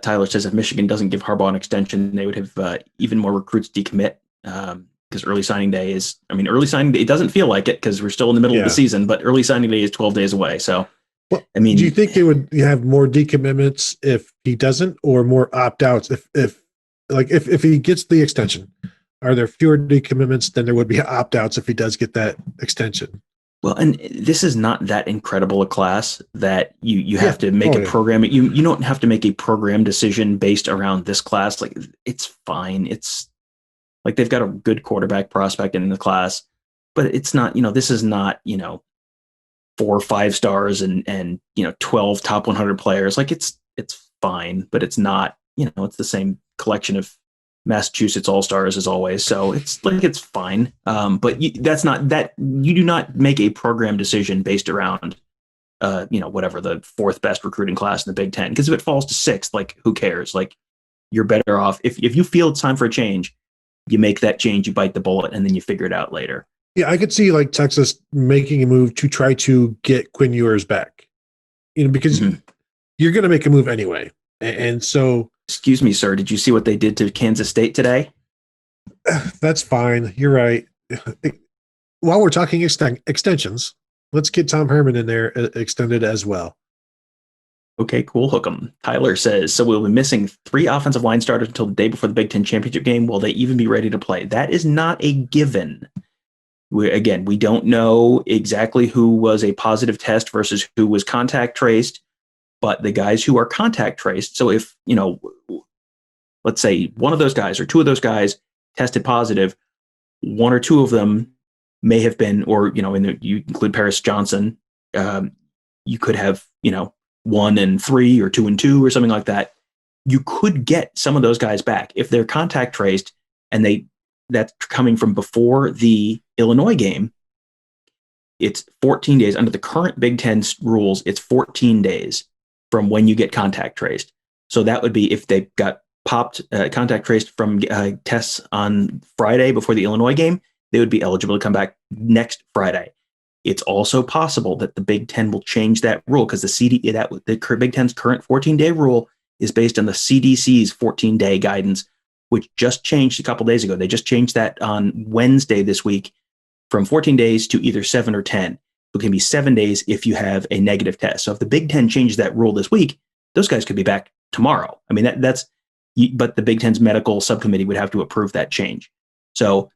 Tyler says if Michigan doesn't give Harbaugh an extension, they would have even more recruits decommit, because early signing day it doesn't feel like it because we're still in the middle of the season, but early signing day is 12 days away. So, well, do you think they would have more decommitments if he doesn't, or more opt-outs if he gets the extension? Are there fewer decommitments than there would be opt-outs if he does get that extension? Well, and this is not that incredible a class that you have to make a program. You don't have to make a program decision based around this class. Like, it's fine. It's like they've got a good quarterback prospect in the class, but it's not, this is not, 4 or 5 stars and 12 top 100 players. Like, it's fine, but it's not, it's the same collection of Massachusetts All-Stars as always. So it's fine. But that's not that you do not make a program decision based around, whatever the 4th best recruiting class in the Big Ten. Because if it falls to 6th, like, who cares? Like, you're better off if you feel it's time for a change, you make that change, you bite the bullet, and then you figure it out later. Yeah, I could see like Texas making a move to try to get Quinn Ewers back, because you're going to make a move anyway. And so, excuse me, sir, did you see what they did to Kansas State today? That's fine. You're right. While we're talking extensions, let's get Tom Herman in there extended as well. Okay, cool. Hook 'em. Tyler says, so we'll be missing 3 offensive line starters until the day before the Big Ten championship game. Will they even be ready to play? That is not a given. We don't know exactly who was a positive test versus who was contact traced, but the guys who are contact traced, so if, let's say one of those guys or 2 of those guys tested positive, 1 or 2 of them may have been, or, you include Paris Johnson, you could have, 1 and 3 or 2 and 2 or something like that. You could get some of those guys back if they're contact traced and that's coming from before the Illinois game. It's 14 days under the current Big Ten rules. It's 14 days from when you get contact traced. So that would be if they got popped contact traced from tests on Friday before the Illinois game, they would be eligible to come back next Friday. It's also possible that the Big Ten will change that rule because the Big Ten's current 14-day rule is based on the CDC's 14-day guidance, which just changed a couple days ago. They just changed that on Wednesday this week from 14 days to either 7 or 10. It can be 7 days if you have a negative test. So if the Big Ten changes that rule this week, those guys could be back tomorrow. I mean, but the Big Ten's medical subcommittee would have to approve that change. So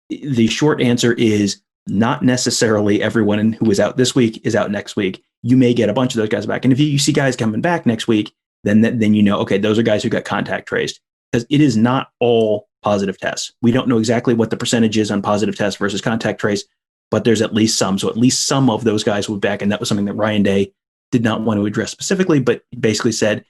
the short answer is not necessarily everyone who is out this week is out next week. You may get a bunch of those guys back. And if you see guys coming back next week, then okay, those are guys who got contact traced, because it is not all positive tests. We don't know exactly what the percentage is on positive tests versus contact trace, but there's at least some. So at least some of those guys will be back. And that was something that Ryan Day did not want to address specifically, but basically said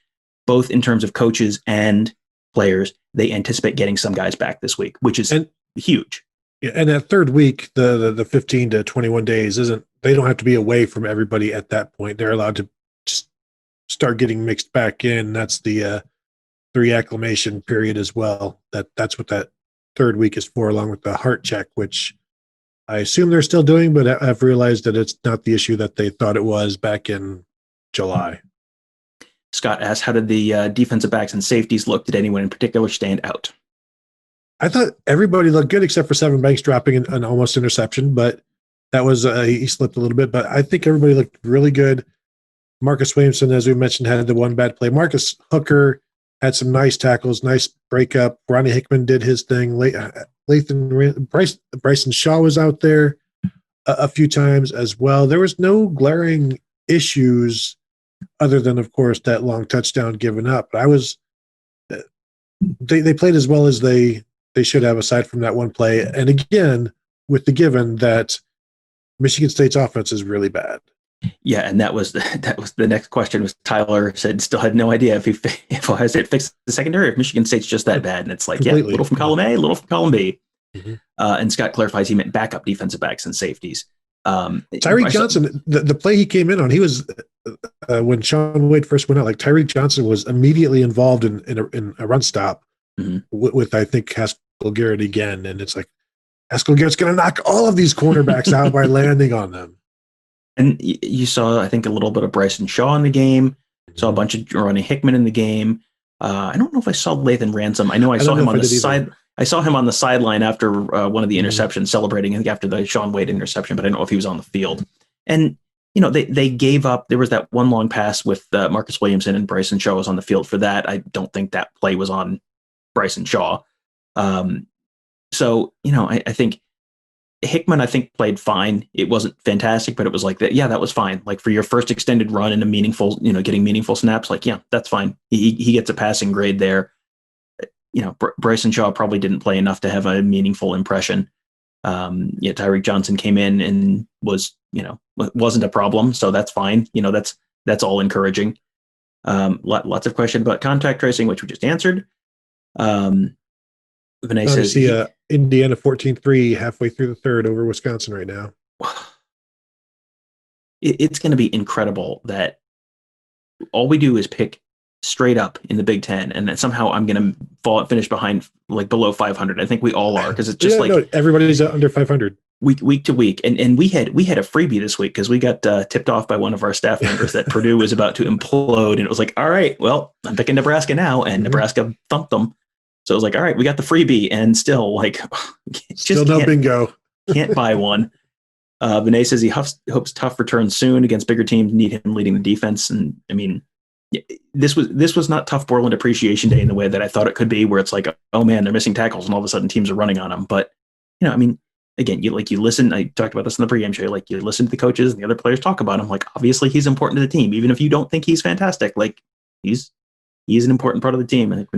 both in terms of coaches and players, they anticipate getting some guys back this week, which is huge. Yeah, and that third week, the 15 to 21 days they don't have to be away from everybody at that point. They're allowed to just start getting mixed back in. That's the reacclimation period as well. That's what that third week is for, along with the heart check, which I assume they're still doing, but I've realized that it's not the issue that they thought it was back in July. Scott asked, how did the defensive backs and safeties look? Did anyone in particular stand out? I thought everybody looked good except for Sevyn Banks dropping an almost interception, but that was he slipped a little bit. But I think everybody looked really good. Marcus Williamson, as we mentioned, had the one bad play. Marcus Hooker had some nice tackles, nice breakup. Ronnie Hickman did his thing. Bryson Shaw was out there a few times as well. There was no glaring issues other than, of course, that long touchdown given up. But they played as well as they should have, aside from that one play. And again, with the given that Michigan State's offense is really bad. Yeah, and that was the next question. Was Tyler said still had no idea if Ohio State fixed the secondary, or if Michigan State's just that bad. And it's like, completely. Yeah, little from column A, little from column B. Mm-hmm. And Scott clarifies he meant backup defensive backs and safeties. Tyreek Johnson, the play he came in on, he was when Sean Wade first went out. Like Tyreek Johnson was immediately involved in a run stop with I think Haskell Garrett again, and it's like Haskell Garrett's going to knock all of these cornerbacks out by landing on them. And you saw, I think, a little bit of Bryson Shaw in the game. Saw a bunch of Ronnie Hickman in the game. I don't know if I saw Lathan Ransom. I know I saw him on the side. I saw him on the sideline after one of the interceptions, celebrating, I think, after the Sean Wade interception, but I don't know if he was on the field. And, they gave up. There was that one long pass with Marcus Williamson, and Bryson Shaw was on the field for that. I don't think that play was on Bryson Shaw. So, I think Hickman, I think, played fine. It wasn't fantastic, but it was like that. Yeah, that was fine. Like for your first extended run in a meaningful, getting meaningful snaps, like, yeah, that's fine. He gets a passing grade there. Bryson Shaw probably didn't play enough to have a meaningful impression. Tyreek Johnson came in and was, wasn't a problem. So that's fine. That's all encouraging. Lots of questions about contact tracing, which we just answered. Vinay says, Indiana 14-3 halfway through the third over Wisconsin right now. It's going to be incredible that all we do is pick straight up in the Big Ten, and that somehow I'm going to finish behind, like below 500. I think we all are, because it's just everybody's under 500 week to week. And we had a freebie this week because we got tipped off by one of our staff members that Purdue was about to implode, and it was like, all right, well, I'm picking Nebraska now, and Nebraska thumped them. So it was like, all right, we got the freebie, and still still no bingo. Can't buy one. Vinay says he hopes tough returns soon against bigger teams, need him leading the defense. And I mean, this was not Tough Borland Appreciation Day in the way that I thought it could be, where it's like, oh man, they're missing tackles, and all of a sudden teams are running on them. But I mean, again, you listen. I talked about this in the pregame show. Like, you listen to the coaches and the other players talk about him. Like, obviously he's important to the team, even if you don't think he's fantastic. Like, he's an important part of the team. I think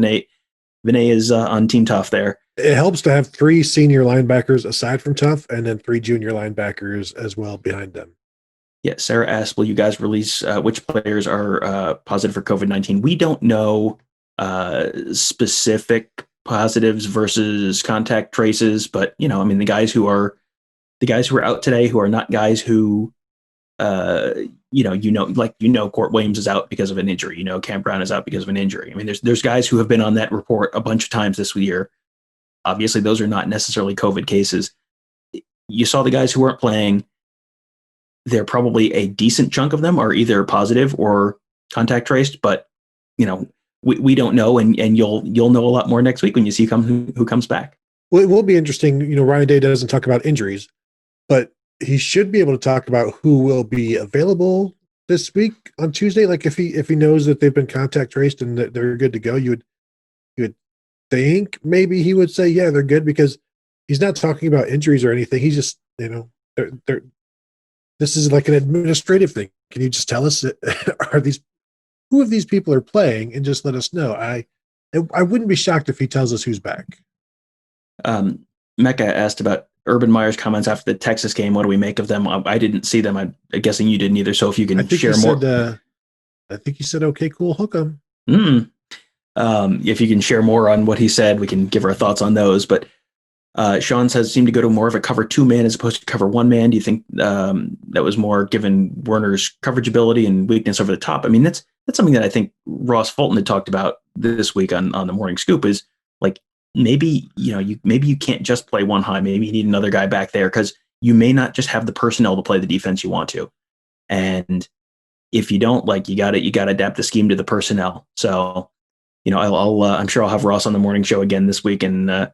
Vinay is on Team Tough there. It helps to have 3 senior linebackers aside from Tough, and then 3 junior linebackers as well behind them. Yeah, Sarah asked, will you guys release which players are positive for COVID-19? We don't know specific positives versus contact traces, but the guys who are out today, who are not guys who Court Williams is out because of an injury. Cam Brown is out because of an injury. I mean, there's guys who have been on that report a bunch of times this year. Obviously, those are not necessarily COVID cases. You saw the guys who weren't playing. They're probably a decent chunk of them are either positive or contact traced, but we don't know, and you'll know a lot more next week when you see who comes back. Well, it will be interesting. Ryan Day doesn't talk about injuries, but he should be able to talk about who will be available this week on Tuesday. Like if he knows that they've been contact traced and that they're good to go, you would think maybe he would say, yeah, they're good, because he's not talking about injuries or anything. He's just, this is like an administrative thing. Can you just tell us who of these people are playing, and just let us know? I wouldn't be shocked if he tells us who's back. Mecca asked about Urban Meyer's comments after the Texas game. What do we make of them? I didn't see them. I'm guessing you didn't either. So if you can share more. I think he said, okay, cool, hook 'em. If you can share more on what he said, we can give our thoughts on those. But Sean says seemed to go to more of a cover 2 man as opposed to cover 1 man. Do you think that was more given Werner's coverage ability and weakness over the top? I mean, that's something that I think Ross Fulton had talked about this week on the Morning Scoop, is like, maybe you can't just play 1 high. Maybe you need another guy back there, because you may not just have the personnel to play the defense you want to. And if you don't, you got to adapt the scheme to the personnel. So, I'm sure I'll have Ross on the morning show again this week and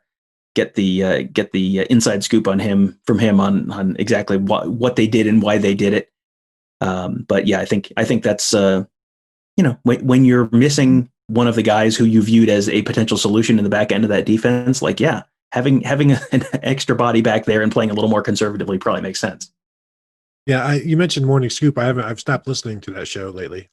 get the inside scoop on from him on exactly what they did and why they did it. But yeah, I think that's when you're missing one of the guys who you viewed as a potential solution in the back end of that defense, having an extra body back there and playing a little more conservatively probably makes sense. Yeah, you mentioned Morning Scoop. I've stopped listening to that show lately.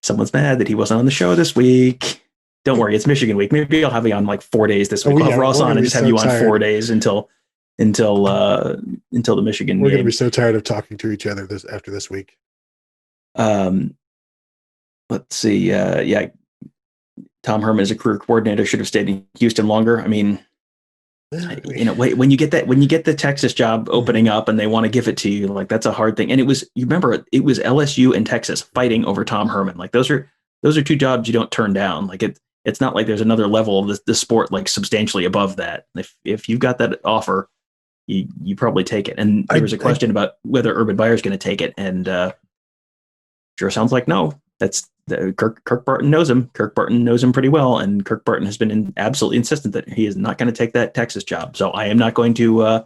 Someone's mad that he wasn't on the show this week. Don't worry, it's Michigan week. Maybe I'll have you on 4 days this week. I'll have Ross on and just have you on 4 days until the Michigan game. We're going to be so tired of talking to each other after this week. Let's see. Tom Herman as a career coordinator should have stayed in Houston longer. I mean, When you get the Texas job opening up and they want to give it to you, like that's a hard thing. And you remember it was LSU and Texas fighting over Tom Herman. Like those are two jobs you don't turn down. Like it's not like there's another level of the sport like substantially above that. If you've got that offer, you probably take it. And there was a question about whether Urban Meyer is going to take it, and sure sounds like no. That's Kirk Barton knows him. Kirk Barton knows him pretty well, and Kirk Barton has been absolutely insistent that he is not going to take that Texas job. So I am not going to.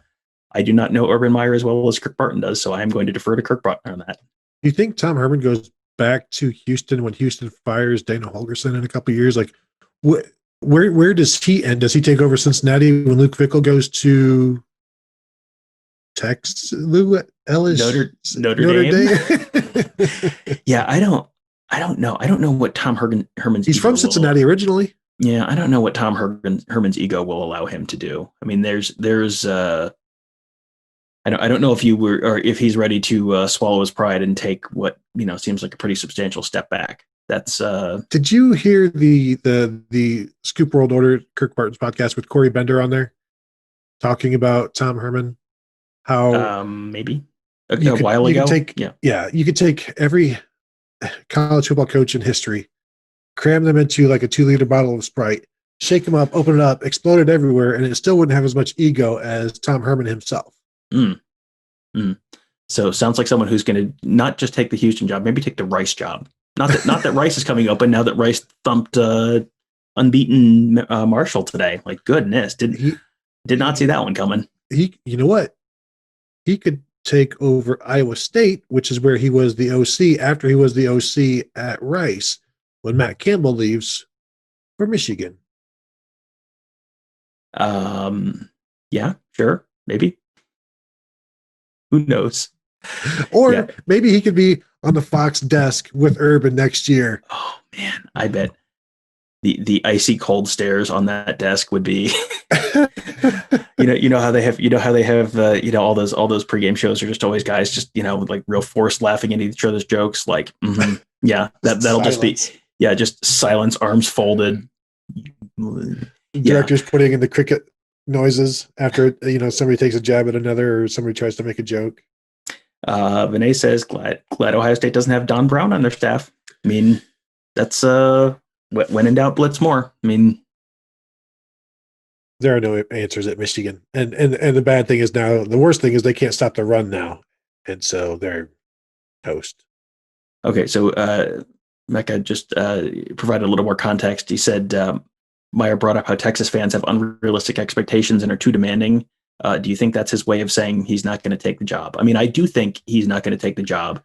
I do not know Urban Meyer as well as Kirk Barton does, so I am going to defer to Kirk Barton on that. Do you think Tom Herman goes back to Houston when Houston fires Dana Holgorsen in a couple of years? Like, where does he end? Does he take over Cincinnati when Luke Fickell goes to Texas? Notre Dame. Yeah, I don't know. I don't know what Tom Herman's. He's from Cincinnati originally. Yeah, I don't know what Tom Herman's ego will allow him to do. I mean, there's I don't know if he's ready to swallow his pride and take what seems like a pretty substantial step back. That's. Did you hear the Scoop World Order Kirk Barton's podcast with Corey Bender on there, talking about Tom Herman? How maybe a while ago. You could take every college football coach in history, cram them into like a 2-liter bottle of Sprite, shake them up, open it up, explode it everywhere, and it still wouldn't have as much ego as Tom Herman himself. So sounds like someone who's going to not just take the Houston job, maybe take the Rice job. Not that Rice is coming open now that Rice thumped unbeaten Marshall today. Like goodness, did not see that one coming. You know what? He could take over Iowa State, which is where he was the OC after he was the OC at Rice when Matt Campbell leaves for Michigan. Yeah, sure, maybe. Who knows? Or maybe he could be on the Fox desk with Urban next year. Oh man, I bet the icy cold stares on that desk would be you know how they have all those pregame shows are just always guys just like real forced laughing at each other's jokes, like that'll just be just silence, arms folded, directors putting in the cricket noises after somebody takes a jab at another or somebody tries to make a joke. Vinay says glad Ohio State doesn't have Don Brown on their staff. I mean, that's when in doubt, blitz more. I mean, there are no answers at Michigan, and the bad thing is now the worst thing is they can't stop the run now, and so they're toast. Okay, so Mecca just provided a little more context. He said Meyer brought up how Texas fans have unrealistic expectations and are too demanding. Do you think that's his way of saying he's not going to take the job? I mean, I do think he's not going to take the job,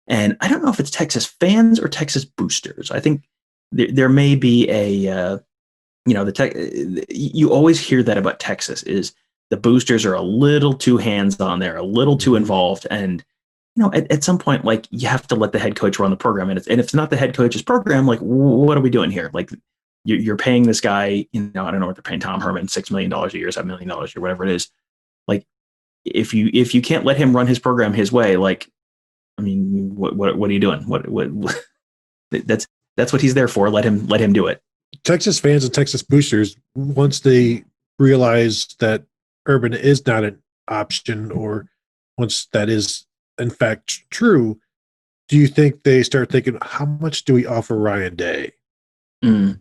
and I don't know if it's Texas fans or Texas boosters. I think there may be a you always hear that about Texas is the boosters are a little too hands-on there, a little too involved. And, at some point, like you have to let the head coach run the program. And if it's not the head coach's program, like what are we doing here? Like you're paying this guy, I don't know what they're paying Tom Herman, $6 million a year, $7 million a year, whatever it is. Like if you can't let him run his program his way, like, I mean, what are you doing? What that's what he's there for. Let him do it. Texas fans and Texas boosters, once they realize that Urban is not an option, or once that is in fact true, do you think they start thinking, how much do we offer Ryan Day? The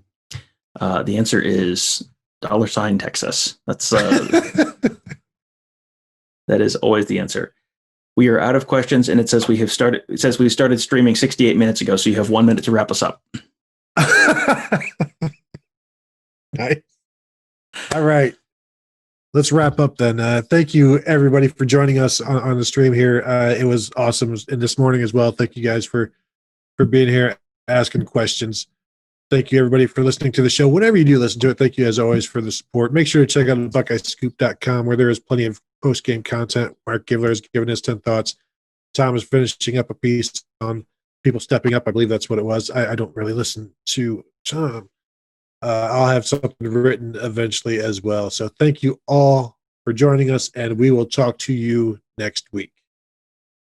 answer is $Texas. That's that is always the answer. We are out of questions, and it says we started streaming 68 minutes ago, so you have 1 minute to wrap us up. Nice. All right. Let's wrap up then. Thank you, everybody, for joining us on the stream here. It was awesome. And this morning as well. Thank you guys for being here, asking questions. Thank you, everybody, for listening to the show. Whenever you do listen to it, thank you, as always, for the support. Make sure to check out BuckeyeScoop.com, where there is plenty of post-game content. Mark Givler has given his 10 thoughts. Tom is finishing up a piece on people stepping up. I believe that's what it was. I don't really listen to Tom. I'll have something written eventually as well. So thank you all for joining us, and we will talk to you next week.